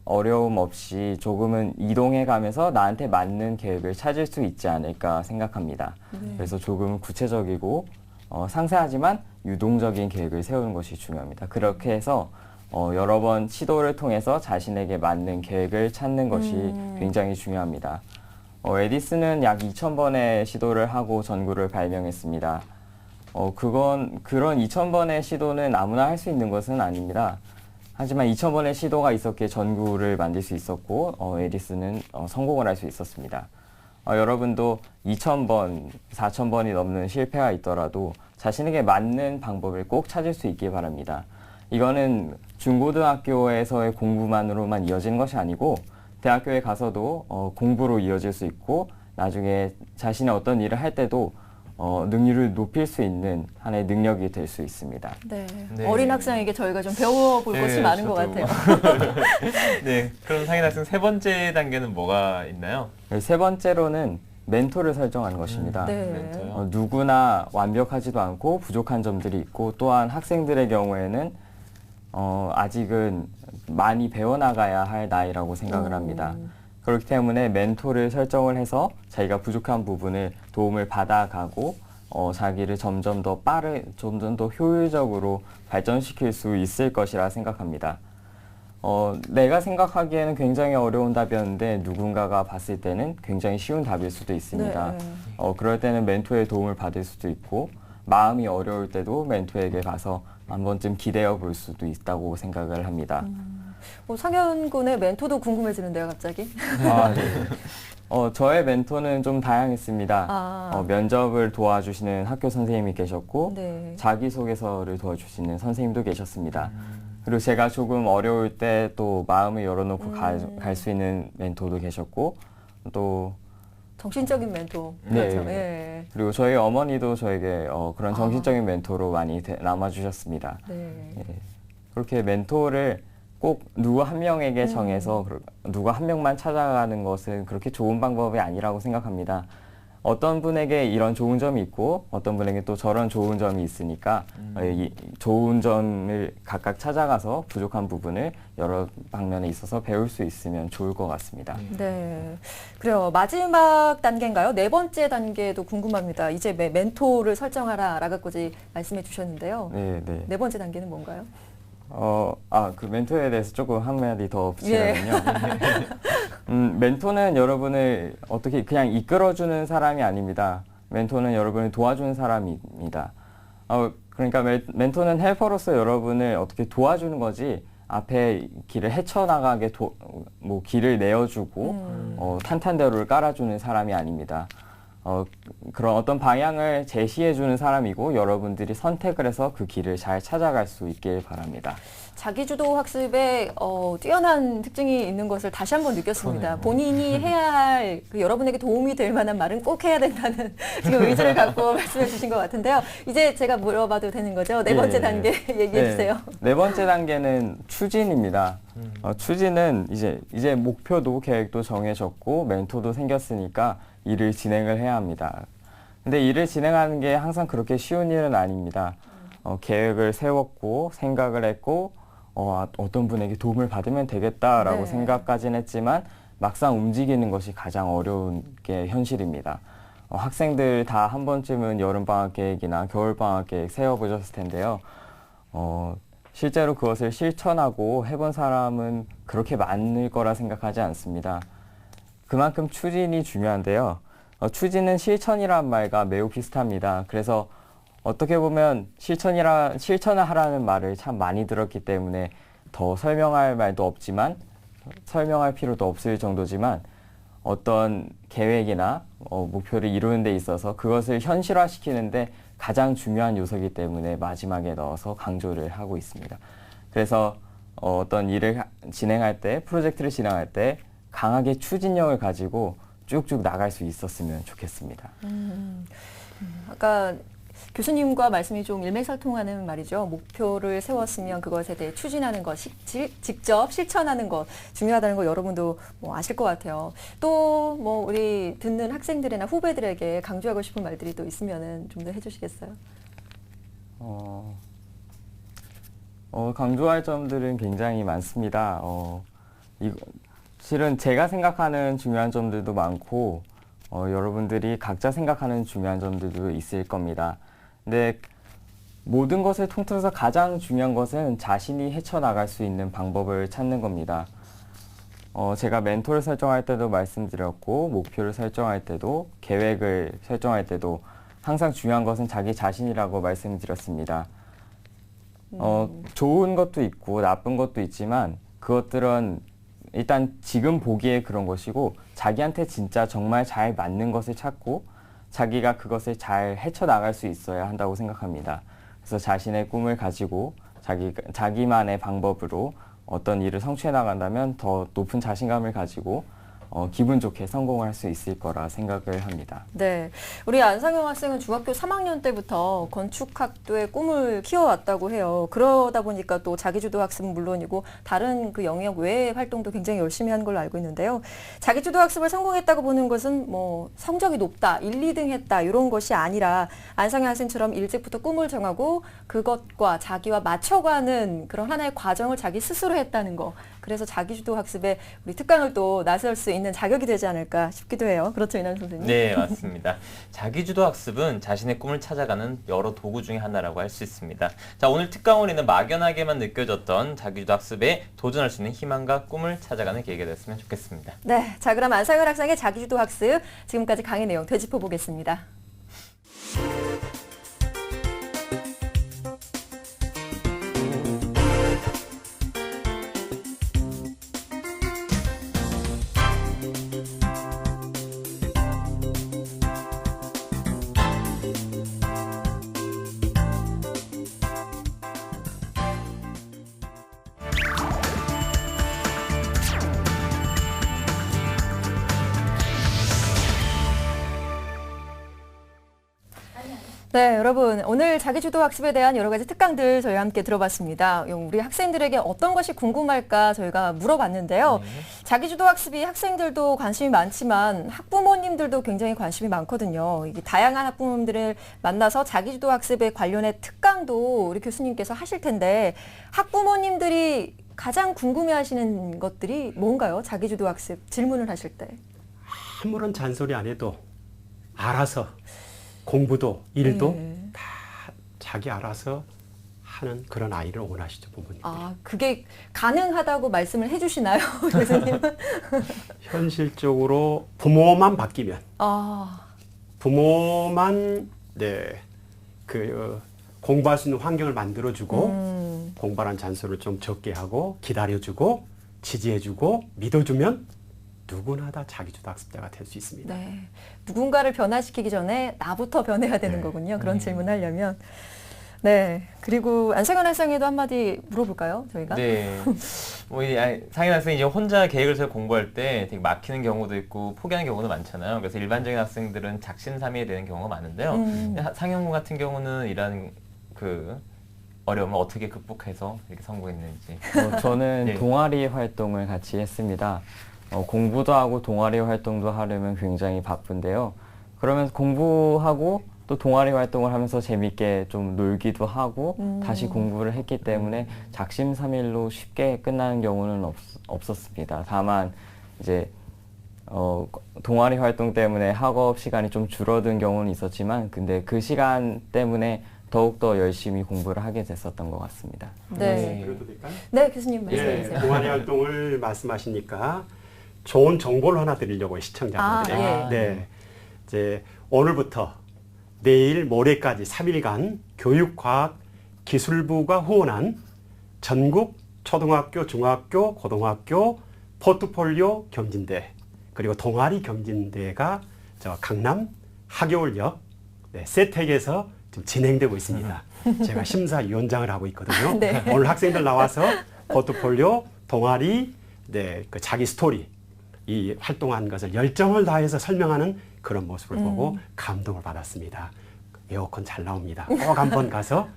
어려움 없이 조금은 이동해 가면서 나한테 맞는 계획을 찾을 수 있지 않을까 생각합니다. 그래서 조금 구체적이고 상세하지만 유동적인 계획을 세우는 것이 중요합니다. 그렇게 해서 여러 번 시도를 통해서 자신에게 맞는 계획을 찾는 것이 굉장히 중요합니다. 에디슨은 약 2,000번의 시도를 하고 전구를 발명했습니다. 그런 2,000번의 시도는 아무나 할 수 있는 것은 아닙니다. 하지만 2,000번의 시도가 있었기에 전구를 만들 수 있었고 에디슨은 성공을 할 수 있었습니다. 여러분도 2,000번, 4,000번이 넘는 실패가 있더라도 자신에게 맞는 방법을 꼭 찾을 수 있길 바랍니다. 이거는 중고등학교에서의 공부만으로만 이어지는 것이 아니고 대학교에 가서도 공부로 이어질 수 있고 나중에 자신의 어떤 일을 할 때도 능률을 높일 수 있는 하나의 능력이 될 수 있습니다. 네. 네. 어린 학생에게 저희가 좀 배워볼 것이 많은 것 같아요. 네, 그럼 상인 학생 세 번째 단계는 뭐가 있나요? 세 번째로는 멘토를 설정하는 것입니다. 네. 누구나 완벽하지도 않고 부족한 점들이 있고 또한 학생들의 경우에는 아직은 많이 배워나가야 할 나이라고 생각을 합니다. 그렇기 때문에 멘토를 설정을 해서 자기가 부족한 부분을 도움을 받아가고 자기를 점점 더 효율적으로 발전시킬 수 있을 것이라 생각합니다. 내가 생각하기에는 굉장히 어려운 답이었는데 누군가가 봤을 때는 굉장히 쉬운 답일 수도 있습니다. 그럴 때는 멘토의 도움을 받을 수도 있고 마음이 어려울 때도 멘토에게 가서 한 번쯤 기대어 볼 수도 있다고 생각을 합니다. 상현 군의 멘토도 궁금해지는데요, 갑자기. 네. 저의 멘토는 좀 다양했습니다. 면접을 도와주시는 학교 선생님이 계셨고 자기소개서를 도와주시는 선생님도 계셨습니다. 그리고 제가 조금 어려울 때 또 마음을 열어놓고 갈 수 있는 멘토도 계셨고 또 정신적인 멘토. 네. 그렇죠. 예. 그리고 저희 어머니도 저에게 그런 정신적인 멘토로 많이 남아주셨습니다. 그렇게 멘토를 꼭 누구 한 명에게 정해서 누구 한 명만 찾아가는 것은 그렇게 좋은 방법이 아니라고 생각합니다. 어떤 분에게 이런 좋은 점이 있고 어떤 분에게 또 저런 좋은 점이 있으니까 이 좋은 점을 각각 찾아가서 부족한 부분을 여러 방면에 있어서 배울 수 있으면 좋을 것 같습니다. 네. 그래요. 마지막 단계인가요? 네 번째 단계도 궁금합니다. 이제 멘토를 설정하라 라고까지 말씀해 주셨는데요. 네 번째 단계는 뭔가요? 그 멘토에 대해서 조금 한마디 더 붙이려면요. 멘토는 여러분을 어떻게 그냥 이끌어주는 사람이 아닙니다. 멘토는 여러분을 도와주는 사람입니다. 그러니까 멘토는 헬퍼로서 여러분을 어떻게 도와주는 거지 앞에 길을 헤쳐나가게 뭐 길을 내어주고 탄탄대로를 깔아주는 사람이 아닙니다. 그런 어떤 방향을 제시해주는 사람이고 여러분들이 선택을 해서 그 길을 잘 찾아갈 수 있길 바랍니다. 자기주도 학습에 뛰어난 특징이 있는 것을 다시 한번 느꼈습니다. 그러네요. 본인이 해야 할 그 여러분에게 도움이 될 만한 말은 꼭 해야 된다는 지금 의지를 갖고 말씀해 주신 것 같은데요. 이제 제가 물어봐도 되는 거죠? 네 번째 예. 단계 얘기해 주세요. 네 번째 단계는 추진입니다. 추진은 이제 목표도 계획도 정해졌고 멘토도 생겼으니까 일을 진행을 해야 합니다. 근데 일을 진행하는 게 항상 그렇게 쉬운 일은 아닙니다. 계획을 세웠고 생각을 했고 어떤 분에게 도움을 받으면 되겠다라고 네. 생각까지는 했지만 막상 움직이는 것이 가장 어려운 게 현실입니다. 학생들 다 한 번쯤은 여름방학 계획이나 겨울방학 계획 세워보셨을 텐데요. 실제로 그것을 실천하고 해본 사람은 그렇게 많을 거라 생각하지 않습니다. 그만큼 추진이 중요한데요. 추진은 실천이란 말과 매우 비슷합니다. 그래서 어떻게 보면 실천을 하라는 말을 참 많이 들었기 때문에 더 설명할 말도 없지만 설명할 필요도 없을 정도지만 어떤 계획이나 목표를 이루는 데 있어서 그것을 현실화시키는데 가장 중요한 요소이기 때문에 마지막에 넣어서 강조를 하고 있습니다. 그래서 어떤 일을 진행할 때, 프로젝트를 진행할 때 강하게 추진력을 가지고 쭉쭉 나갈 수 있었으면 좋겠습니다. 아까 교수님과 말씀이 좀 일맥상통하는 말이죠. 목표를 세웠으면 그것에 대해 추진하는 것, 직접 실천하는 것 중요하다는 거 여러분도 뭐 아실 것 같아요. 또 뭐 우리 듣는 학생들이나 후배들에게 강조하고 싶은 말들이 또 있으면은 좀 더 해주시겠어요? 강조할 점들은 굉장히 많습니다. 실은 제가 생각하는 중요한 점들도 많고 여러분들이 각자 생각하는 중요한 점들도 있을 겁니다. 근데 모든 것을 통틀어서 가장 중요한 것은 자신이 헤쳐나갈 수 있는 방법을 찾는 겁니다. 제가 멘토를 설정할 때도 말씀드렸고 목표를 설정할 때도 계획을 설정할 때도 항상 중요한 것은 자기 자신이라고 말씀드렸습니다. 좋은 것도 있고 나쁜 것도 있지만 그것들은 일단 지금 보기에 그런 것이고 자기한테 진짜 정말 잘 맞는 것을 찾고 자기가 그것을 잘 헤쳐나갈 수 있어야 한다고 생각합니다. 그래서 자신의 꿈을 가지고 자기만의 방법으로 어떤 일을 성취해 나간다면 더 높은 자신감을 가지고 기분 좋게 성공을 할 수 있을 거라 생각을 합니다. 네, 우리 안상영 학생은 중학교 3학년 때부터 건축학도의 꿈을 키워왔다고 해요. 그러다 보니까 또 자기주도 학습은 물론이고 다른 그 영역 외의 활동도 굉장히 열심히 하는 걸로 알고 있는데요. 자기주도 학습을 성공했다고 보는 것은 뭐 성적이 높다, 1, 2등 했다 이런 것이 아니라 안상영 학생처럼 일찍부터 꿈을 정하고 그것과 자기와 맞춰가는 그런 하나의 과정을 자기 스스로 했다는 거. 그래서 자기주도 학습에 우리 특강을 또 나설 수 있는 자격이 되지 않을까 싶기도 해요. 그렇죠, 이남 선생님? 네, 맞습니다. 자기주도 학습은 자신의 꿈을 찾아가는 여러 도구 중에 하나라고 할 수 있습니다. 자, 오늘 특강원에는 막연하게만 느껴졌던 자기주도 학습에 도전할 수 있는 희망과 꿈을 찾아가는 계기가 됐으면 좋겠습니다. 네, 자 그럼 안상현 학생의 자기주도 학습 지금까지 강의 내용 되짚어 보겠습니다. 네, 여러분 오늘 자기주도 학습에 대한 여러 가지 특강들 저희와 함께 들어봤습니다. 우리 학생들에게 어떤 것이 궁금할까 저희가 물어봤는데요. 자기주도 학습이 학생들도 관심이 많지만 학부모님들도 굉장히 관심이 많거든요. 이게 다양한 학부모님들을 만나서 자기주도 학습에 관련해 특강도 우리 교수님께서 하실 텐데 학부모님들이 가장 궁금해하시는 것들이 뭔가요? 자기주도 학습 질문을 하실 때. 아무런 잔소리 안 해도 알아서 공부도 일도 네. 다 자기 알아서 하는 그런 아이를 원하시죠, 부모님. 아, 그게 가능하다고 말씀을 해주시나요, 교수님? 현실적으로 부모만 바뀌면, 아, 부모만 공부할 수 있는 환경을 만들어주고 공부하는 잔소리를 좀 적게 하고 기다려주고 지지해주고 믿어주면 누구나 다 자기주도 학습자가 될 수 있습니다. 네. 누군가를 변화시키기 전에 나부터 변해야 되는 네. 거군요. 그런 질문하려면. 네. 그리고 안상현 학생에도 한마디 물어볼까요? 저희가? 네. 상현 학생이 이제 혼자 계획을 세워 공부할 때 되게 막히는 경우도 있고 포기하는 경우도 많잖아요. 그래서 일반적인 학생들은 작심삼일이 되는 경우가 많은데요. 상현 군 같은 경우는 이런 그 어려움을 어떻게 극복해서 이렇게 성공했는지. 저는 네. 동아리 활동을 같이 했습니다. 공부도 하고 동아리 활동도 하려면 굉장히 바쁜데요. 그러면서 공부하고 또 동아리 활동을 하면서 재밌게 좀 놀기도 하고 다시 공부를 했기 때문에 작심삼일로 쉽게 끝나는 경우는 없었습니다. 다만 이제 동아리 활동 때문에 학업 시간이 좀 줄어든 경우는 있었지만 근데 그 시간 때문에 더욱더 열심히 공부를 하게 됐었던 것 같습니다. 네. 그래도 될까요? 네, 교수님 예, 말씀해주세요. 동아리 활동을 말씀하시니까 좋은 정보를 하나 드리려고 시청자분들에게. 아, 예. 네. 이제 오늘부터 내일 모레까지 3일간 교육과학기술부가 후원한 전국 초등학교, 중학교, 고등학교 포트폴리오 경진대 그리고 동아리 경진대가 저 강남 하교울역 세택에서 지금 진행되고 있습니다. 제가 심사위원장을 하고 있거든요. 네. 오늘 학생들 나와서 포트폴리오, 동아리, 그 자기 스토리 이 활동한 것을 열정을 다해서 설명하는 그런 모습을 보고 감동을 받았습니다. 에어컨 잘 나옵니다. 꼭 한번 가서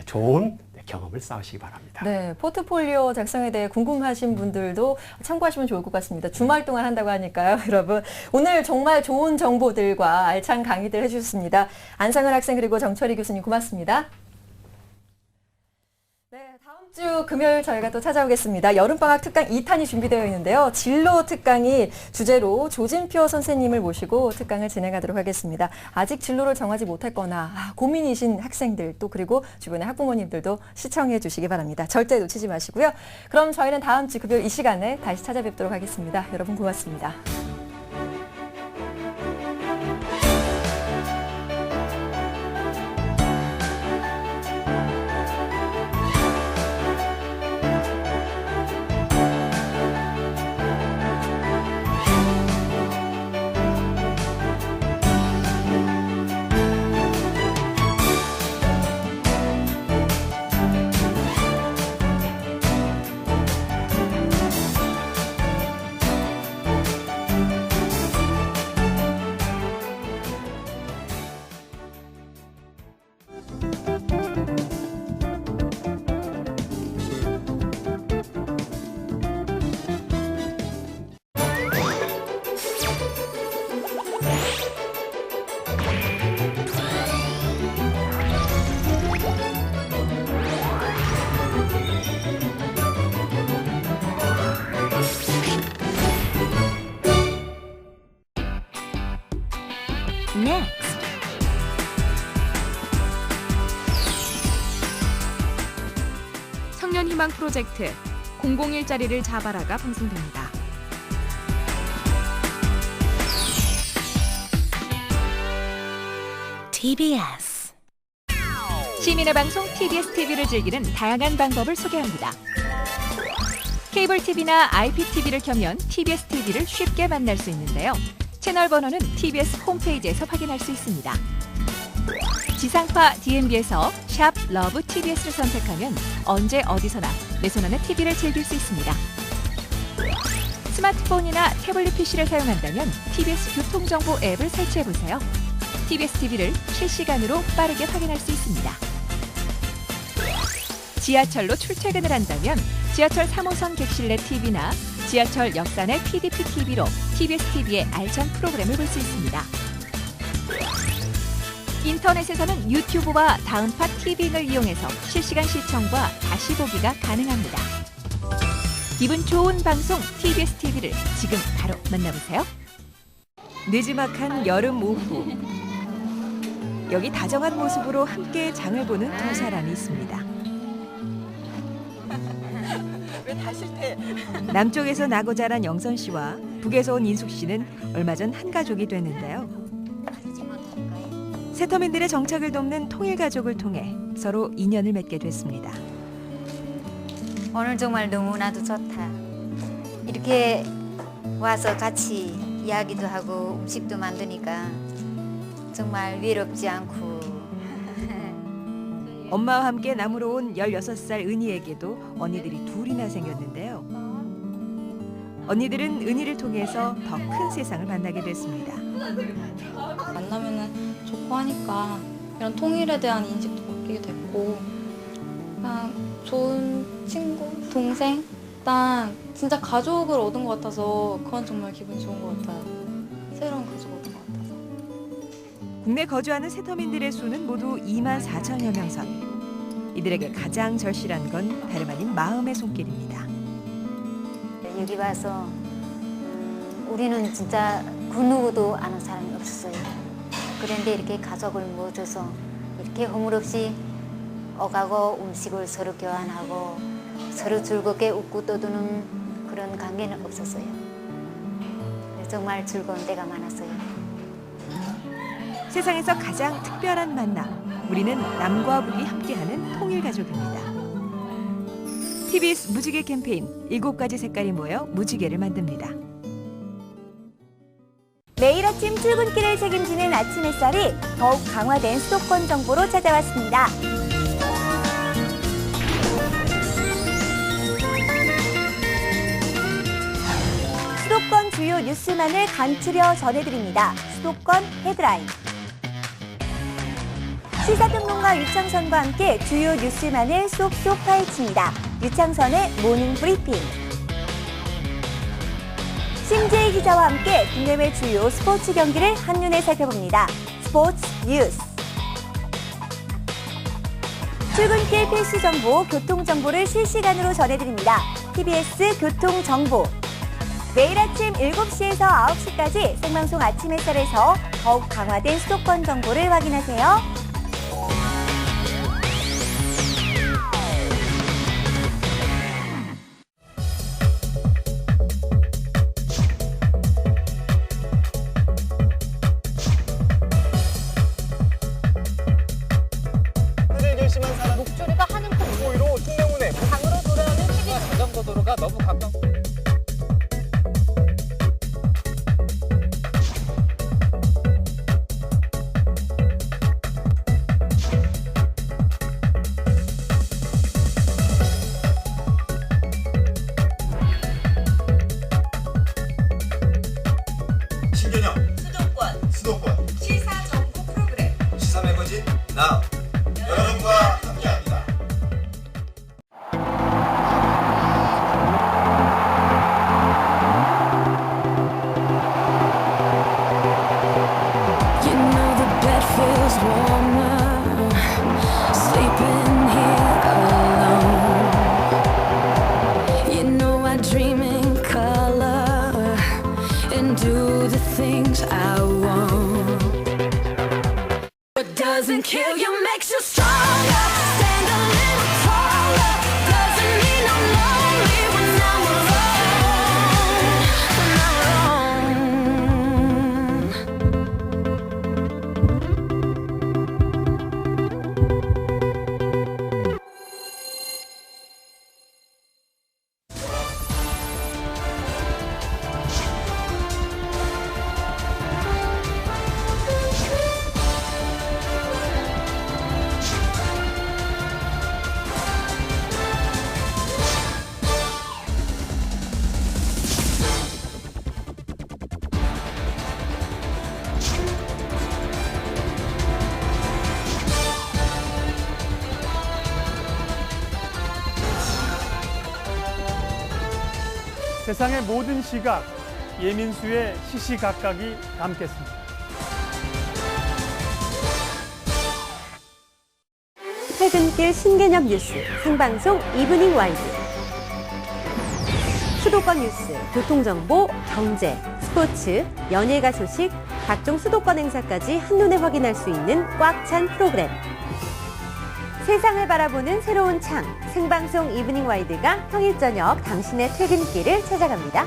좋은 경험을 쌓으시기 바랍니다. 네, 포트폴리오 작성에 대해 궁금하신 분들도 참고하시면 좋을 것 같습니다. 주말 동안 한다고 하니까요, 여러분. 오늘 정말 좋은 정보들과 알찬 강의들 해주셨습니다. 안상현 학생 그리고 정철희 교수님 고맙습니다. 네, 다음 주 금요일 저희가 또 찾아오겠습니다. 여름방학 특강 2탄이 준비되어 있는데요. 진로 특강이 주제로 조진표 선생님을 모시고 특강을 진행하도록 하겠습니다. 아직 진로를 정하지 못했거나 고민이신 학생들 또 그리고 주변의 학부모님들도 시청해 주시기 바랍니다. 절대 놓치지 마시고요. 그럼 저희는 다음 주 금요일 이 시간에 다시 찾아뵙도록 하겠습니다. 여러분 고맙습니다. Next. 청년희망 프로젝트 001자리를 잡아라가 방송됩니다. TBS 시민의 방송 TBS TV를 즐기는 다양한 방법을 소개합니다. 케이블 TV나 IPTV를 켜면 TBS TV를 쉽게 만날 수 있는데요. 채널 번호는 TBS 홈페이지에서 확인할 수 있습니다. 지상파 DMB에서 샵 러브 TBS를 선택하면 언제 어디서나 내 손안에 TV를 즐길 수 있습니다. 스마트폰이나 태블릿 PC를 사용한다면 TBS 교통정보 앱을 설치해보세요. TBS TV를 실시간으로 빠르게 확인할 수 있습니다. 지하철로 출퇴근을 한다면 지하철 3호선 객실 내 TV나 지하철 역사 내 PDP TV로 TBS TV의 알찬 프로그램을 볼 수 있습니다. 인터넷에서는 유튜브와 다음파 TV를 이용해서 실시간 시청과 다시 보기가 가능합니다. 기분 좋은 방송 TBS TV를 지금 바로 만나보세요. 느지막한 여름 오후, 여기 다정한 모습으로 함께 장을 보는 두 사람이 있습니다. 남쪽에서 나고 자란 영선 씨와 북에서 온 인숙 씨는 얼마 전 한 가족이 됐는데요. 세터민들의 정착을 돕는 통일 가족을 통해 서로 인연을 맺게 됐습니다. 오늘 정말 너무나도 좋다. 이렇게 와서 같이 이야기도 하고 음식도 만드니까 정말 외롭지 않고. 엄마와 함께 남으로 온 16살 은희에게도 언니들이 둘이나 생겼는데요. 언니들은 은희를 통해서 더 큰 세상을 만나게 됐습니다. 만나면은 좋고 하니까 이런 통일에 대한 인식도 바뀌게 됐고 그냥 좋은 친구, 동생 일단 진짜 가족을 얻은 것 같아서 그건 정말 기분이 좋은 것 같아요. 새로운 가족을 얻은 것 같아서. 국내 거주하는 세터민들의 수는 모두 2만 4천여 명 선. 이들에게 가장 절실한 건 다름 아닌 마음의 손길입니다. 여기 와서 우리는 진짜 그 누구도 아는 사람이 없었어요. 그런데 이렇게 가족을 모아줘서 이렇게 허물없이 오가고 음식을 서로 교환하고 서로 즐겁게 웃고 떠드는 그런 관계는 없었어요. 정말 즐거운 때가 많았어요. 세상에서 가장 특별한 만남. 우리는 남과 북이 함께하는 통일가족입니다. TBS 무지개 캠페인 7가지 색깔이 모여 무지개를 만듭니다. 매일 아침 출근길을 책임지는 아침 햇살이 더욱 강화된 수도권 정보로 찾아왔습니다. 수도권 주요 뉴스만을 간추려 전해드립니다. 수도권 헤드라인. 시사평론가 유창선과 함께 주요 뉴스만을 쏙쏙 파헤칩니다. 유창선의 모닝 브리핑. 심재희 기자와 함께 국내외 주요 스포츠 경기를 한눈에 살펴봅니다. 스포츠 뉴스. 출근길 필수 정보, 교통 정보를 실시간으로 전해드립니다. TBS 교통정보. 매일 아침 7시에서 9시까지 생방송 아침 햇살에서 더욱 강화된 수도권 정보를 확인하세요. 목줄이가 하는 폭포위로 충내문에 강으로 돌아오는 세계 자전거 도로가 너무 가까워. 신개념 수도권 시사 정보 프로그램 시사 매거진 나 여러분과 함께합니다. Doesn't kill you, makes you stronger. Stand a little taller. Doesn't mean I'm lonely when I'm 세상의 모든 시각, 예민수의 시시각각이 담겠습니다. 퇴근길 신개념 뉴스, 생방송 이브닝 와이드. 수도권 뉴스, 교통정보, 경제, 스포츠, 연예가 소식, 각종 수도권 행사까지 한눈에 확인할 수 있는 꽉 찬 프로그램. 세상을 바라보는 새로운 창, 생방송 이브닝 와이드가 평일 저녁 당신의 퇴근길을 찾아갑니다.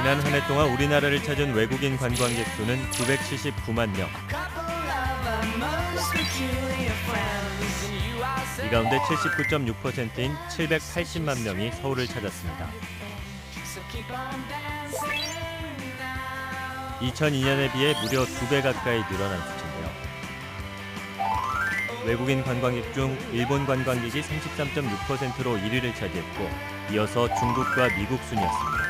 지난 한 해 동안 우리나라를 찾은 외국인 관광객 수는 979만 명. 이 가운데 79.6%인 780만 명이 서울을 찾았습니다. 2002년에 비해 무려 2배 가까이 늘어난 수치인데요. 외국인 관광객 중 일본 관광객이 33.6%로 1위를 차지했고 이어서 중국과 미국 순이었습니다.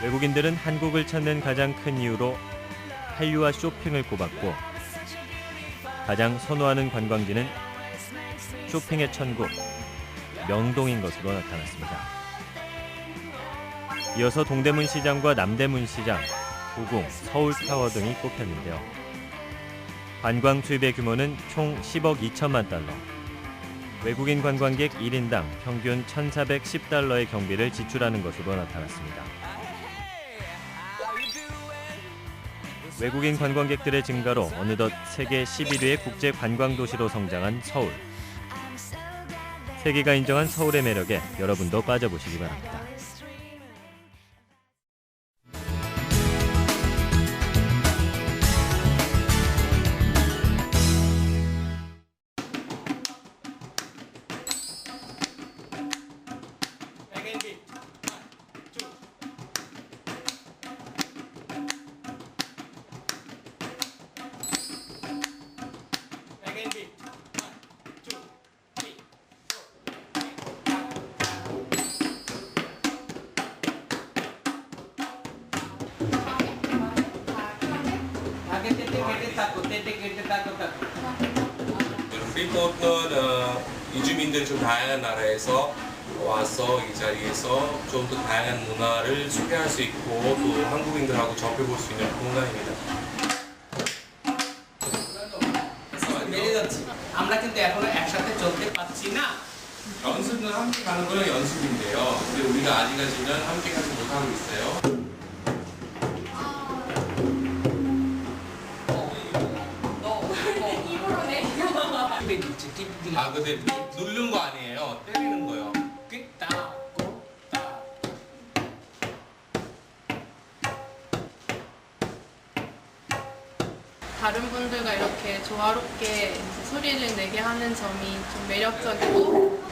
외국인들은 한국을 찾는 가장 큰 이유로 한류와 쇼핑을 꼽았고 가장 선호하는 관광지는 쇼핑의 천국, 명동인 것으로 나타났습니다. 이어서 동대문 시장과 남대문 시장, 고궁, 서울타워 등이 꼽혔는데요. 관광 수입의 규모는 총 10억 2천만 달러. 외국인 관광객 1인당 평균 1,410달러의 경비를 지출하는 것으로 나타났습니다. 외국인 관광객들의 증가로 어느덧 세계 11위의 국제 관광 도시로 성장한 서울. 세계가 인정한 서울의 매력에 여러분도 빠져보시기 바랍니다. 프리포트는 이주민들이 좀 다양한 나라에서 와서 이 자리에서 좀 더 다양한 문화를 소개할 수 있고 또 한국인들하고 접해볼 수 있는 공간입니다. 연습은 함께 가는 거는 연습인데요. 근데 우리가 아직까지는 함께 가지 못하고 있어요. 아 근데 누르는 거 아니에요. 때리는 거요. 다른 분들과 이렇게 조화롭게 이제 소리를 내게 하는 점이 좀 매력적이고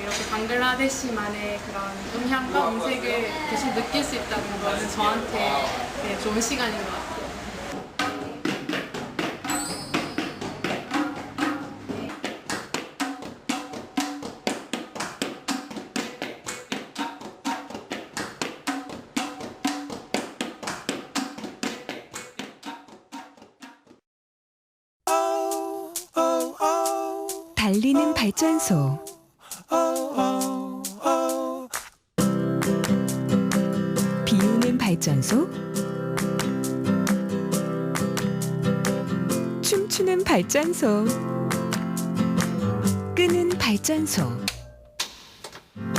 이렇게 방글라데시만의 그런 음향과 음색을 계속 느낄 수 있다는 것은 저한테 되게 좋은 시간인 것 같아요. 달리는 발전소. 비우는 발전소. 춤추는 발전소. 끄는 발전소.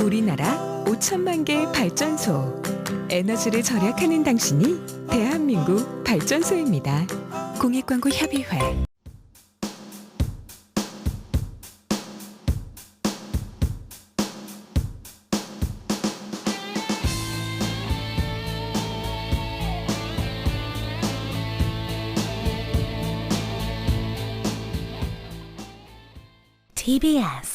우리나라 5천만 개의 발전소. 에너지를 절약하는 당신이 대한민국 발전소입니다. 공익광고협의회. TBS